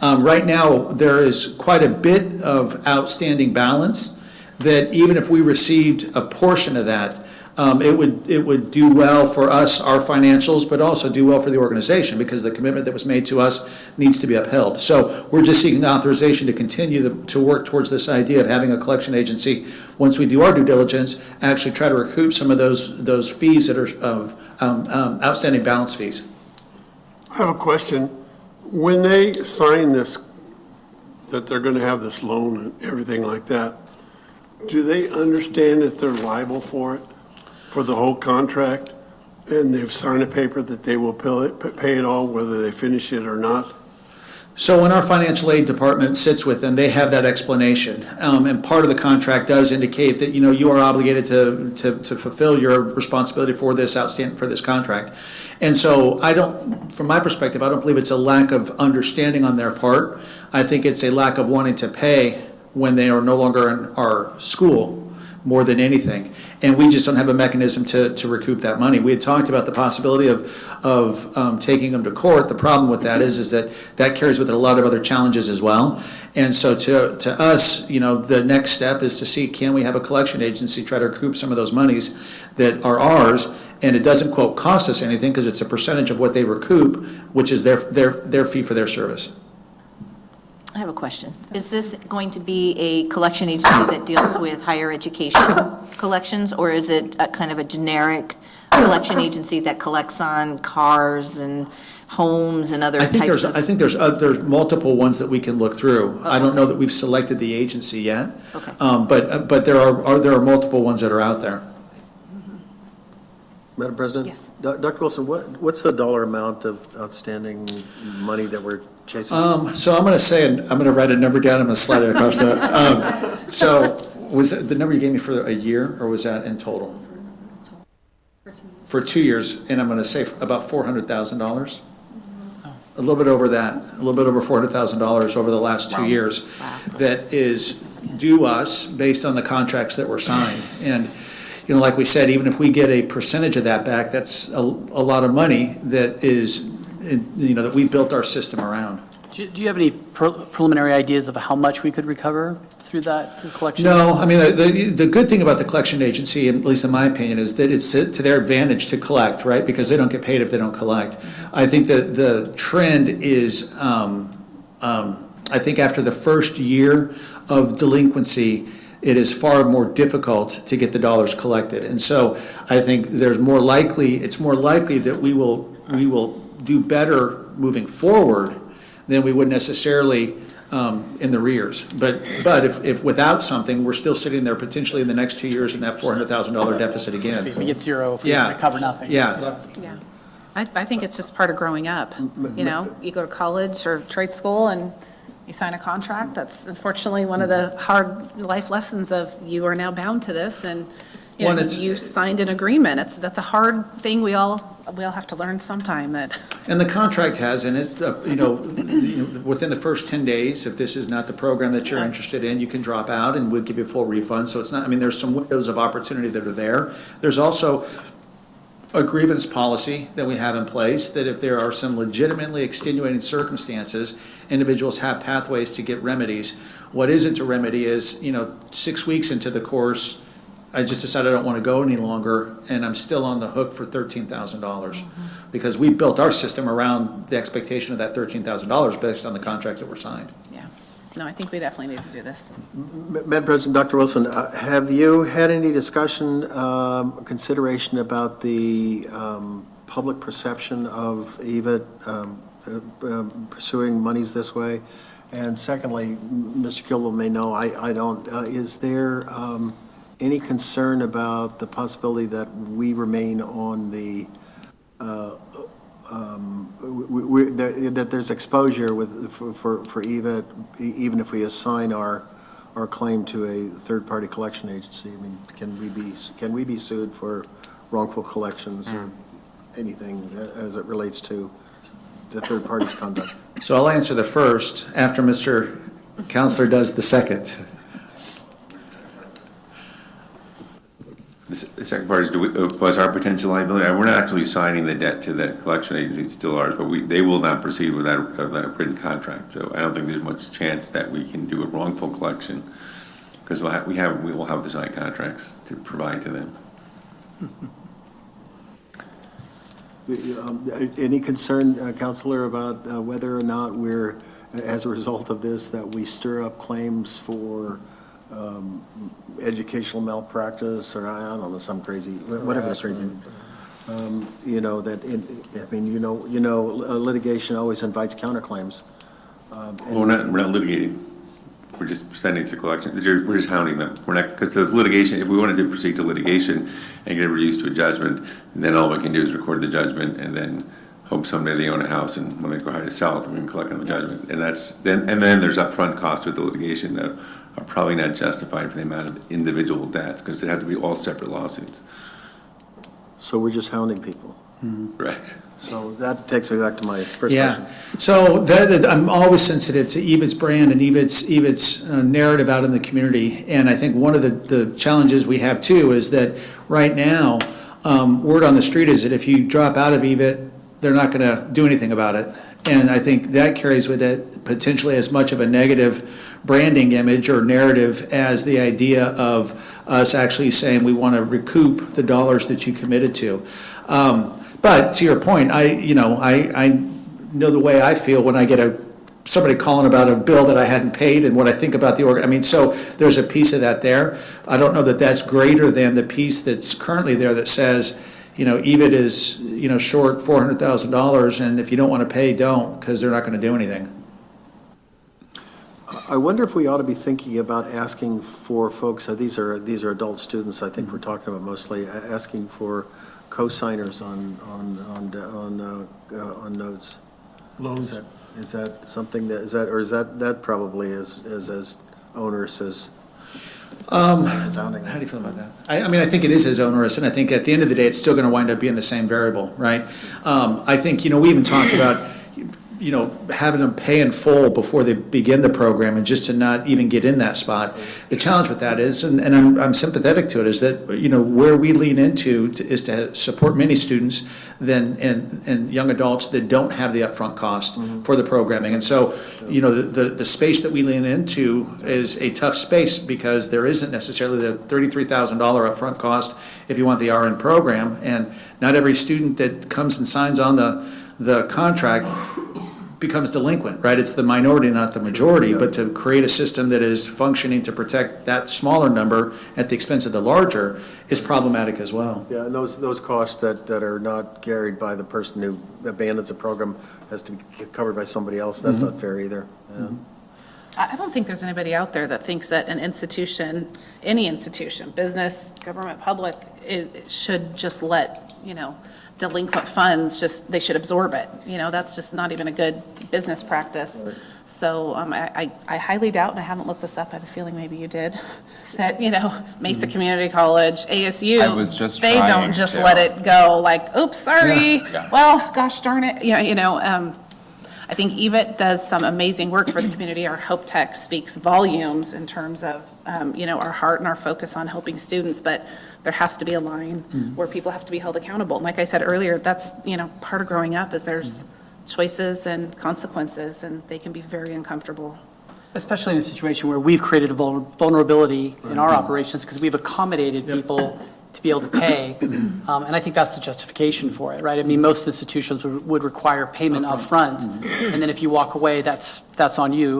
F: Right now, there is quite a bit of outstanding balance that even if we received a portion of that, it would do well for us, our financials, but also do well for the organization because the commitment that was made to us needs to be upheld. So we're just seeking authorization to continue to work towards this idea of having a collection agency, once we do our due diligence, actually try to recoup some of those fees that are of outstanding balance fees.
C: I have a question. When they sign this, that they're going to have this loan and everything like that, do they understand that they're liable for it, for the whole contract? And they've signed a paper that they will pay it all, whether they finish it or not?
F: So when our financial aid department sits with them, they have that explanation. And part of the contract does indicate that, you are obligated to fulfill your responsibility for this contract. And so from my perspective, I don't believe it's a lack of understanding on their part. I think it's a lack of wanting to pay when they are no longer in our school, more than anything. And we just don't have a mechanism to recoup that money. We had talked about the possibility of taking them to court. The problem with that is that carries with it a lot of other challenges as well. And so to us, the next step is to see, can we have a collection agency try to recoup some of those monies that are ours? And it doesn't, quote, cost us anything, because it's a percentage of what they recoup, which is their fee for their service.
I: I have a question. Is this going to be a collection agency that deals with higher education collections, or is it a kind of a generic collection agency that collects on cars and homes and other types of?
F: I think there's multiple ones that we can look through. I don't know that we've selected the agency yet.
I: Okay.
F: But there are multiple ones that are out there.
H: Madam President?
I: Yes.
H: Dr. Wilson, what's the dollar amount of outstanding money that we're chasing?
F: So I'm going to say, I'm going to write a number down, I'm going to slide it across that. So was that the number you gave me for a year, or was that in total? For 2 years, and I'm going to say about $400,000. A little bit over that, a little bit over $400,000 over the last 2 years. That is due us based on the contracts that were signed. And, like we said, even if we get a percentage of that back, that's a lot of money that is, that we built our system around.
D: Do you have any preliminary ideas of how much we could recover through that collection?
F: No, I mean, the good thing about the collection agency, at least in my opinion, is that it's to their advantage to collect, right? Because they don't get paid if they don't collect. I think that the trend is, I think after the first year of delinquency, it is far more difficult to get the dollars collected. And so I think it's more likely that we will do better moving forward than we would necessarily in the rears. But if without something, we're still sitting there potentially in the next 2 years in that $400,000 deficit again.
D: We get zero if we
F: Yeah.
D: recover nothing.
F: Yeah.
A: Yeah. I think it's just part of growing up, you go to college or trade school and you sign a contract. That's unfortunately one of the hard life lessons of you are now bound to this, and you signed an agreement. That's a hard thing we all have to learn sometime.
F: And the contract has in it, within the first 10 days, if this is not the program that you're interested in, you can drop out and we'll give you a full refund. So it's not, there's some windows of opportunity that are there. There's also a grievance policy that we have in place, that if there are some legitimately extenuating circumstances, individuals have pathways to get remedies. What isn't a remedy is, 6 weeks into the course, I just decided I don't want to go any longer, and I'm still on the hook for $13,000. Because we built our system around the expectation of that $13,000 based on the contracts that were signed.
A: Yeah. No, I think we definitely need to do this.
H: Madam President, Dr. Wilson, have you had any discussion, consideration about the public perception of EVIT pursuing monies this way? And secondly, Mr. Kilwell may know, I don't, is there any concern about the possibility that we remain on the, that there's exposure for EVIT, even if we assign our claim to a third-party collection agency? Can we be sued for wrongful collections or anything as it relates to the third party's conduct?
F: So I'll answer the first after Mr. Counselor does the second.
J: The second part is, was our potential liability, we're not actually signing the debt to that collection agency, it's still ours, but they will not proceed with that written contract. So I don't think there's much chance that we can do a wrongful collection, because we will have the signed contracts to provide to them.
H: Any concern, Counselor, about whether or not we're, as a result of this, that we stir up claims for educational malpractice, or I don't know, some crazy, whatever the crazy, litigation always invites counterclaims.
J: Well, we're not litigating. We're just sending it to collection. We're just hounding them. We're not, because the litigation, if we wanted to proceed to litigation and get it reduced to a judgment, then all we can do is record the judgment and then hope someday they own a house, and when they go ahead to sell it, we can collect on the judgment. And then there's upfront costs with the litigation that are probably not justified for the amount of individual debts, because they have to be all separate lawsuits.
H: So we're just hounding people.
J: Right.
H: So that takes me back to my first
F: Yeah,
H: question.
F: so I'm always sensitive to EVIT's brand and EVIT's narrative out in the community. And I think one of the challenges we have too is that right now, word on the street is that if you drop out of EVIT, they're not going to do anything about it. And I think that carries with it potentially as much of a negative branding image or narrative as the idea of us actually saying we want to recoup the dollars that you committed to. But to your point, I know the way I feel when I get somebody calling about a bill that I hadn't paid and what I think about the so there's a piece of that there. I don't know that that's greater than the piece that's currently there that says, EVIT is, short $400,000, and if you don't want to pay, don't, because they're not going to do anything.
H: I wonder if we ought to be thinking about asking for folks, these are adult students, I think we're talking about mostly, asking for co-signers on notes.
C: Loans.
H: Is that something that probably is as onerous as hounding?
F: How do you feel about that? I think it is as onerous, and I think at the end of the day, it's still going to wind up being the same variable, right? I think, we even talked about, having them pay in full before they begin the program and just to not even get in that spot. The challenge with that is, and I'm sympathetic to it, is that, where we lean into is to support many students and young adults that don't have the upfront cost for the programming. And so, the space that we lean into is a tough space because there isn't necessarily the $33,000 upfront cost if you want the RN program. And not every student that comes and signs on the contract becomes delinquent, right? It's the minority, not the majority, but to create a system that is functioning to protect that smaller number at the expense of the larger is problematic as well.
H: Yeah, and those costs that are not carried by the person who abandons a program has to be covered by somebody else. That's not fair either. Yeah.
A: I don't think there's anybody out there that thinks that an institution, any institution, business, government, public, it should just let, delinquent funds, they should absorb it. That's just not even a good business practice.
H: Right.
A: So I highly doubt, and I haven't looked this up, I have a feeling maybe you did, that, Mesa Community College, ASU,
K: I was just
A: they
K: trying
A: don't just
K: to.
A: let it go like, oops, sorry,
K: Yeah.
A: well, gosh darn it, I think EVIT does some amazing work for the community. Our Hope Tech speaks volumes in terms of, our heart and our focus on helping students, but there has to be a line where people have to be held accountable. And like I said earlier, that's, part of growing up is there's choices and consequences, and they can be very uncomfortable.
D: Especially in a situation where we've created a vulnerability in our operations because we've accommodated people to be able to pay. And I think that's the justification for it, right? I mean, most institutions would require payment upfront, and then if you walk away, that's on you,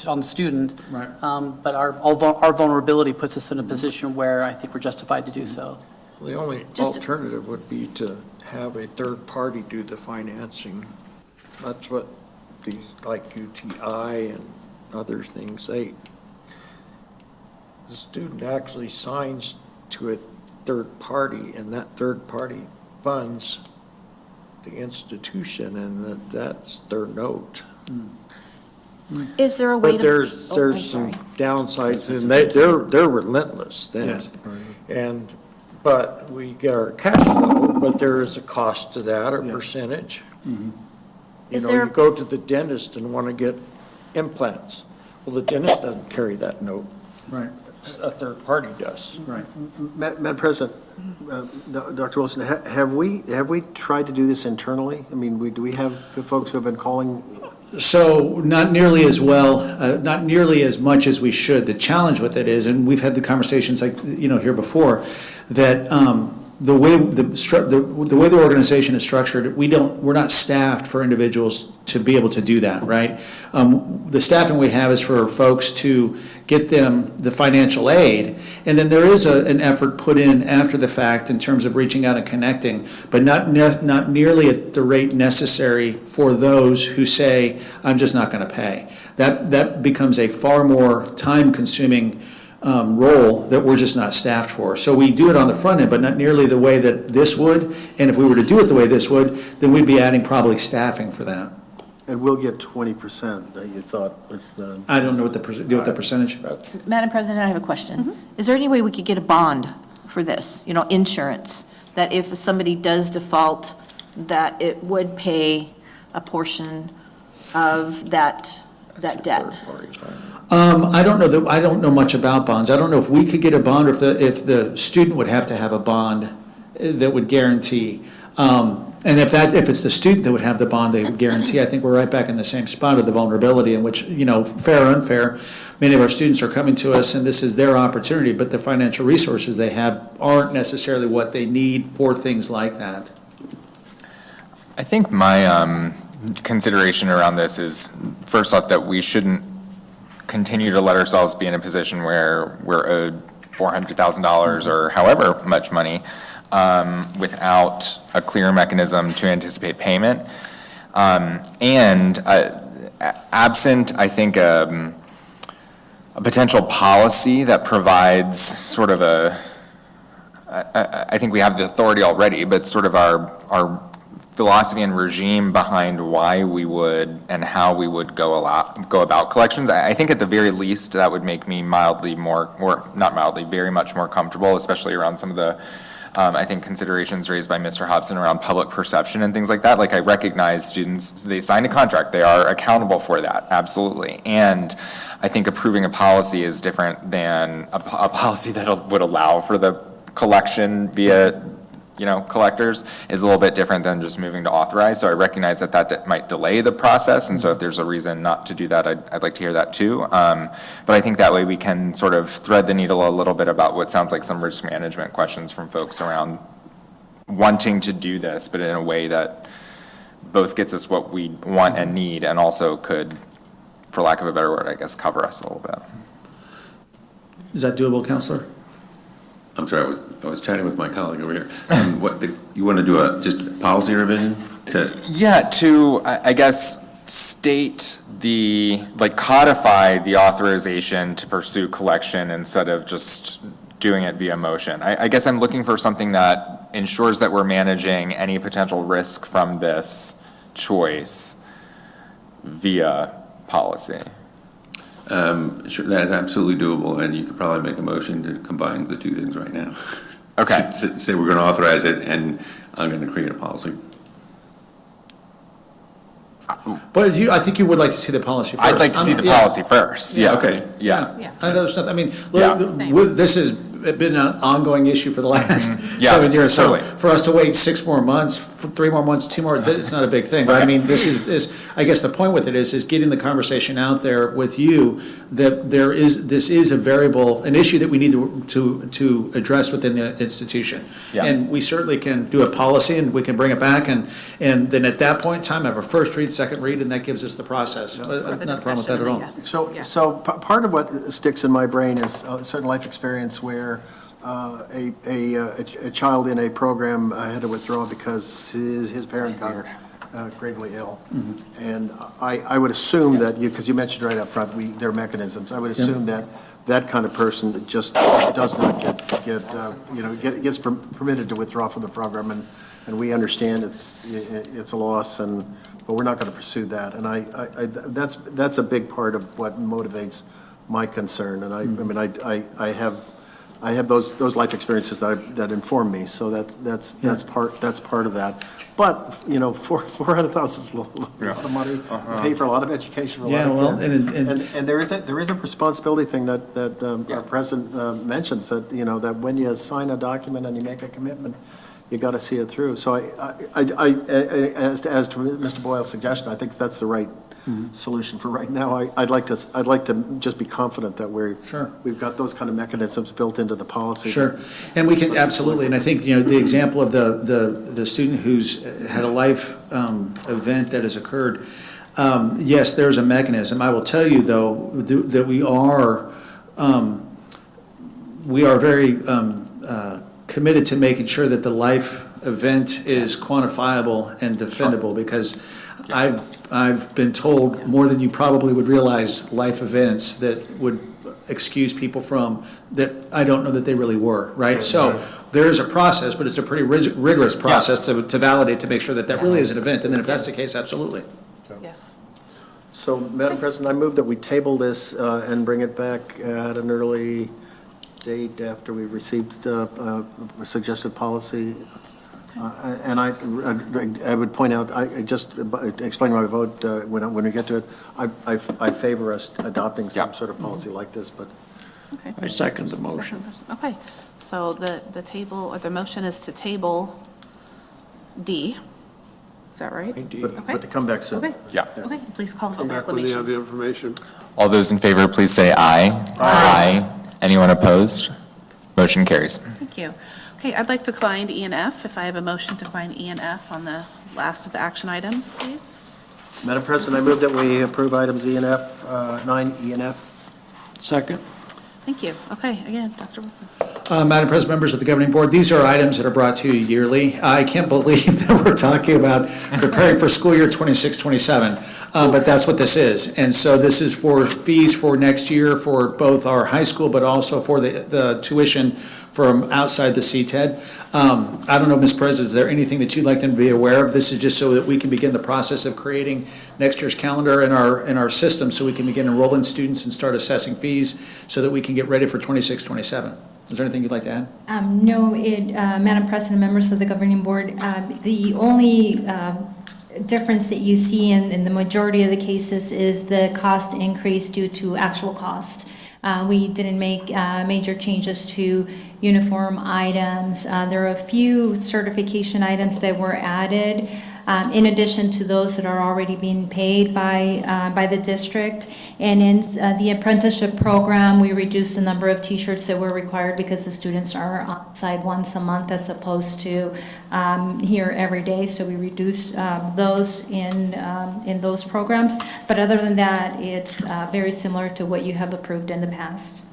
D: on the student.
F: Right.
D: But our vulnerability puts us in a position where I think we're justified to do so.
B: The only alternative would be to have a third party do the financing. That's what these, like UTI and other things, the student actually signs to a third party, and that third party funds the institution, and that's their note.
I: Is there a way
B: But
I: to?
B: there's some downsides, and they're relentless then.
F: Yes.
B: But we get our cash flow, but there is a cost to that, or percentage.
I: Is there-
B: You go to the dentist and want to get implants. Well, the dentist doesn't carry that note.
F: Right,
B: A third party does.
F: right.
H: Madam President, Dr. Wilson, have we tried to do this internally? I mean, do we have folks who have been calling?
F: So not nearly as well, not nearly as much as we should. The challenge with it is, and we've had the conversations here before, that the way the organization is structured, we're not staffed for individuals to be able to do that, right? The staffing we have is for folks to get them the financial aid, and then there is an effort put in after the fact in terms of reaching out and connecting, but not nearly at the rate necessary for those who say, I'm just not going to pay. That becomes a far more time-consuming role that we're just not staffed for. So we do it on the front end, but not nearly the way that this would. And if we were to do it the way this would, then we'd be adding probably staffing for that.
H: And we'll get 20%, you thought was the.
F: I don't know what the, do with the percentage.
I: Madam President, I have a question. Is there any way we could get a bond for this, insurance, that if somebody does default, that it would pay a portion of that debt?
F: I don't know much about bonds. I don't know if we could get a bond or if the student would have to have a bond that would guarantee. And if it's the student that would have the bond, they would guarantee, I think we're right back in the same spot of the vulnerability in which, fair or unfair, many of our students are coming to us and this is their opportunity, but the financial resources they have aren't necessarily what they need for things like that.
K: I think my consideration around this is, first off, that we shouldn't continue to let ourselves be in a position where we're owed $400,000 or however much money without a clear mechanism to anticipate payment. And absent, I think, a potential policy that provides sort of I think we have the authority already, but sort of our philosophy and regime behind why we would and how we would go about collections. I think at the very least, that would make me very much more comfortable, especially around some of the I think considerations raised by Mr. Hobson around public perception and things like that. Like, I recognize students, they signed a contract, they are accountable for that, absolutely. And I think approving a policy is different than a policy that would allow for the collection via, collectors, is a little bit different than just moving to authorize. So I recognize that might delay the process, and so if there's a reason not to do that, I'd like to hear that too. But I think that way we can sort of thread the needle a little bit about what sounds like some risk management questions from folks around wanting to do this, but in a way that both gets us what we want and need, and also could, for lack of a better word, I guess, cover us a little bit.
F: Is that doable, Counselor?
J: I'm sorry, I was chatting with my colleague over here. You want to do just a policy revision
K: to, I guess, state codify the authorization to pursue collection instead of just doing it via motion. I guess I'm looking for something that ensures that we're managing any potential risk from this choice via policy.
J: Sure, that is absolutely doable, and you could probably make a motion to combine the two things right now.
K: Okay.
J: Say we're going to authorize it, and I'm going to create a policy.
F: But I think you would like to see the policy first.
K: I'd like to see the policy first, yeah.
J: Okay.
K: Yeah.
F: I know, I mean,
K: Yeah.
F: this has been an ongoing issue for the last
K: Yeah,
F: 7 years. So
K: totally.
F: for us to wait 6 more months, 3 more months, 2 more, it's not a big thing. But I mean, this I guess the point with it is getting the conversation out there with you that this is a variable, an issue that we need to address within the institution.
K: Yeah.
F: And we certainly can do a policy and we can bring it back and then at that point in time, have a first read, second read, and that gives us the process. Not a problem with that at all.
H: So part of what sticks in my brain is a certain life experience where a child in a program had to withdraw because his parent got gravely ill. And I would assume that because you mentioned right up front, there are mechanisms. I would assume that kind of person just does not gets permitted to withdraw from the program, and we understand it's a loss, but we're not going to pursue that. And that's a big part of what motivates my concern. And I have those life experiences that inform me, so that's part of that. But $400,000 is a lot of money. Pay for a lot of education for a lot of kids. And there is a responsibility thing that our president mentions, that that when you sign a document and you make a commitment, you got to see it through. So as to Mr. Boyle's suggestion, I think that's the right solution for right now. I'd like to just be confident that we've got those kind of mechanisms built into the policy.
F: Sure, and we can, absolutely, and I think, the example of the student who's had a life event that has occurred, yes, there's a mechanism. I will tell you, though, that we are very committed to making sure that the life event is quantifiable and defendable, because I've been told more than you probably would realize life events that would excuse people from, that I don't know that they really were, right? So there is a process, but it's a pretty rigorous process to validate, to make sure that that really is an event. And then if that's the case, absolutely.
A: Yes.
H: So, Madam President, I move that we table this and bring it back at an early date after we've received a suggested policy. And I would point out, I just explain my vote when we get to it. I favor us adopting some sort of policy like this, but
A: Okay.
B: I second the motion.
A: Okay, so the table, or the motion is to table D. Is that right?
H: but to come back soon.
A: Okay.
K: Yeah.
A: Okay, please call the vote
C: Come
A: by
C: back when you have
A: acclamation.
C: the information.
K: All those in favor, please say aye. Aye. Anyone opposed? Motion carries.
A: Thank you. Okay, I'd like to combine E and F, if I have a motion to combine E and F on the last of the action items, please.
H: Madam President, I move that we approve items E and F, 9E and F.
B: Second?
A: Thank you. Okay, again, Dr. Wilson.
F: Madam President, members of the governing board, these are items that are brought to you yearly. I can't believe that we're talking about preparing for school year 26-27, but that's what this is. And so this is for fees for next year for both our high school, but also for the tuition from outside the CTED. I don't know, Ms. Perez, is there anything that you'd like them to be aware of? This is just so that we can begin the process of creating next year's calendar in our system, so we can begin enrolling students and start assessing fees so that we can get ready for 26-27. Is there anything you'd like to add?
M: No, Madam President, members of the governing board, the only difference that you see in the majority of the cases is the cost increase due to actual cost. We didn't make major changes to uniform items. There are a few certification items that were added, in addition to those that are already being paid by the district. And in the apprenticeship program, we reduced the number of T-shirts that were required because the students are on site once a month as opposed to here every day. So we reduced those in those programs. But other than that, it's very similar to what you have approved in the past.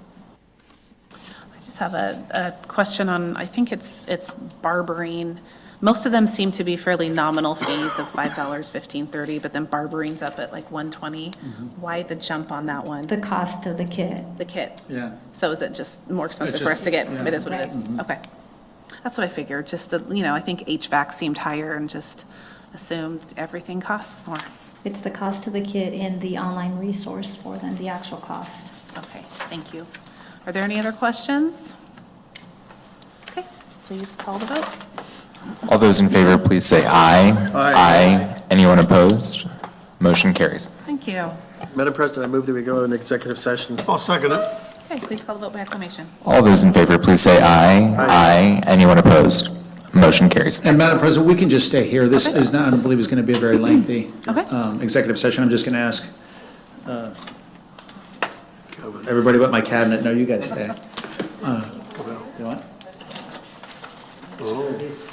A: I just have a question on, I think it's barbering. Most of them seem to be fairly nominal fees of $5, $15, $30, but then barberine's up at like $120. Why the jump on that one?
M: The cost of the kit.
A: The kit?
F: Yeah.
A: So is it just more expensive
F: It's
A: for us to get?
F: yeah.
A: It is what it is? Okay. That's what I figured, just that, I think HVAC seemed higher and just assumed everything costs more.
M: It's the cost of the kit and the online resource more than the actual cost.
A: Okay, thank you. Are there any other questions? Okay, please call the vote.
K: All those in favor, please say aye. Aye. Anyone opposed? Motion carries.
A: Thank you.
H: Madam President, I move that we go into executive session.
C: I'll second it.
A: Okay, please call the vote by acclamation.
K: All those in favor, please say aye. Aye. Anyone opposed? Motion carries.
F: And Madam President, we can just stay here. This is not, I don't believe, is going to be a very lengthy
A: Okay.
F: executive session. I'm just going to ask everybody but my cabinet, no, you guys stay. You want?
C: Oh.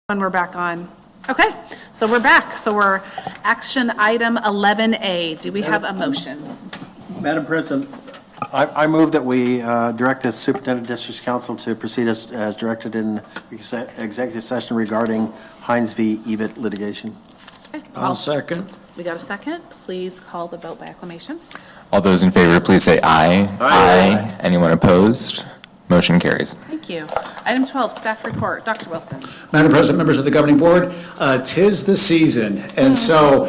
A: When we're back on. Okay, so we're back. So we're action item 11A. Do we have a motion?
H: Madam President, I move that we direct the Superintendent District Council to proceed as directed in executive session regarding Hines v. EVIT litigation.
A: Okay,
B: I'll second.
A: We got a second? Please call the vote by acclamation.
K: All those in favor, please say aye. Aye. Anyone opposed? Motion carries.
A: Thank you. Item 12, staff report. Dr. Wilson.
F: Madam President, members of the governing board, 'tis the season, and so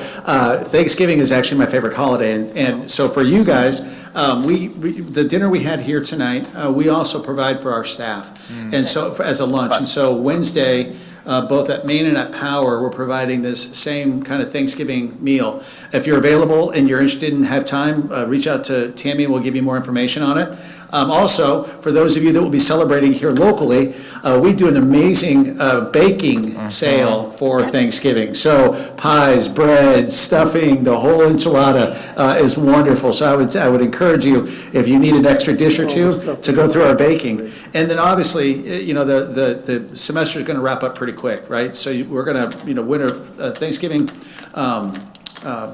F: Thanksgiving is actually my favorite holiday, and so for you guys, the dinner we had here tonight, we also provide for our staff, and so, as a lunch, and so Wednesday, both at Maine and at Power, we're providing this same kind of Thanksgiving meal. If you're available and you're interested and have time, reach out to Tammy and we'll give you more information on it. Also, for those of you that will be celebrating here locally, we do an amazing baking sale for Thanksgiving. So pies, bread, stuffing, the whole enchilada is wonderful. So I would encourage you, if you need an extra dish or two, to go through our baking. And then obviously, you know, the semester is going to wrap up pretty quick, right? So we're going to, you know, winter Thanksgiving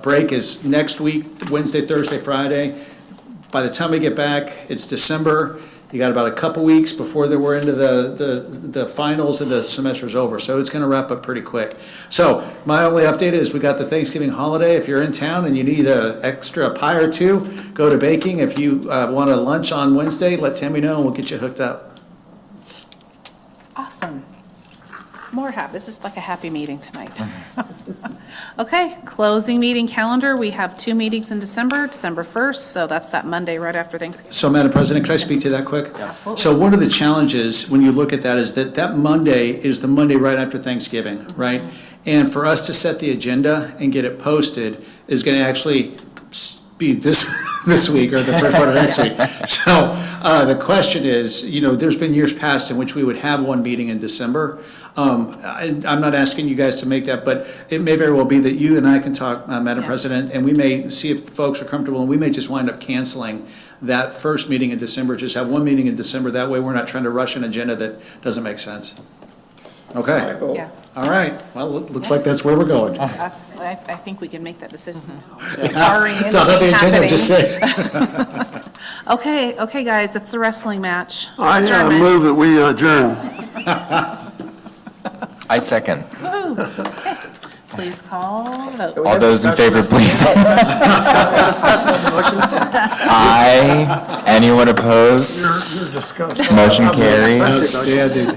F: break is next week, Wednesday, Thursday, Friday. By the time we get back, it's December. You got about a couple weeks before we're into the finals and the semester's over. So it's going to wrap up pretty quick. So my only update is we got the Thanksgiving holiday. If you're in town and you need an extra pie or two, go to baking. If you want a lunch on Wednesday, let Tammy know and we'll get you hooked up.
A: Awesome. More happy. It's just like a happy meeting tonight. Okay, closing meeting calendar. We have 2 meetings in December, December 1st, so that's that Monday right after Thanksgiving.
F: So, Madam President, can I speak to that quick?
A: Absolutely.
F: So one of the challenges, when you look at that, is that Monday is the Monday right after Thanksgiving, right? And for us to set the agenda and get it posted is going to actually be this week or the first part of next week. So the question is, you know, there's been years past in which we would have one meeting in December. I'm not asking you guys to make that, but it may very well be that you and I can talk, Madam President, and we may see if folks are comfortable, and we may just wind up canceling that first meeting in December, just have one meeting in December. That way we're not trying to rush an agenda that doesn't make sense. Okay.
A: Yeah,
F: All right. Well, it looks like that's where we're going.
A: I think we can make that decision.
F: It's not on the agenda, just say.
A: Okay, guys, it's the wrestling match.
C: I
A: Adjournment.
C: move that we adjourn.
K: I second.
A: Woo. Okay. Please call the vote.
K: All those in favor, please. Aye. Anyone opposed?
C: You're disgusting.
K: Motion carries.
F: Outstanding.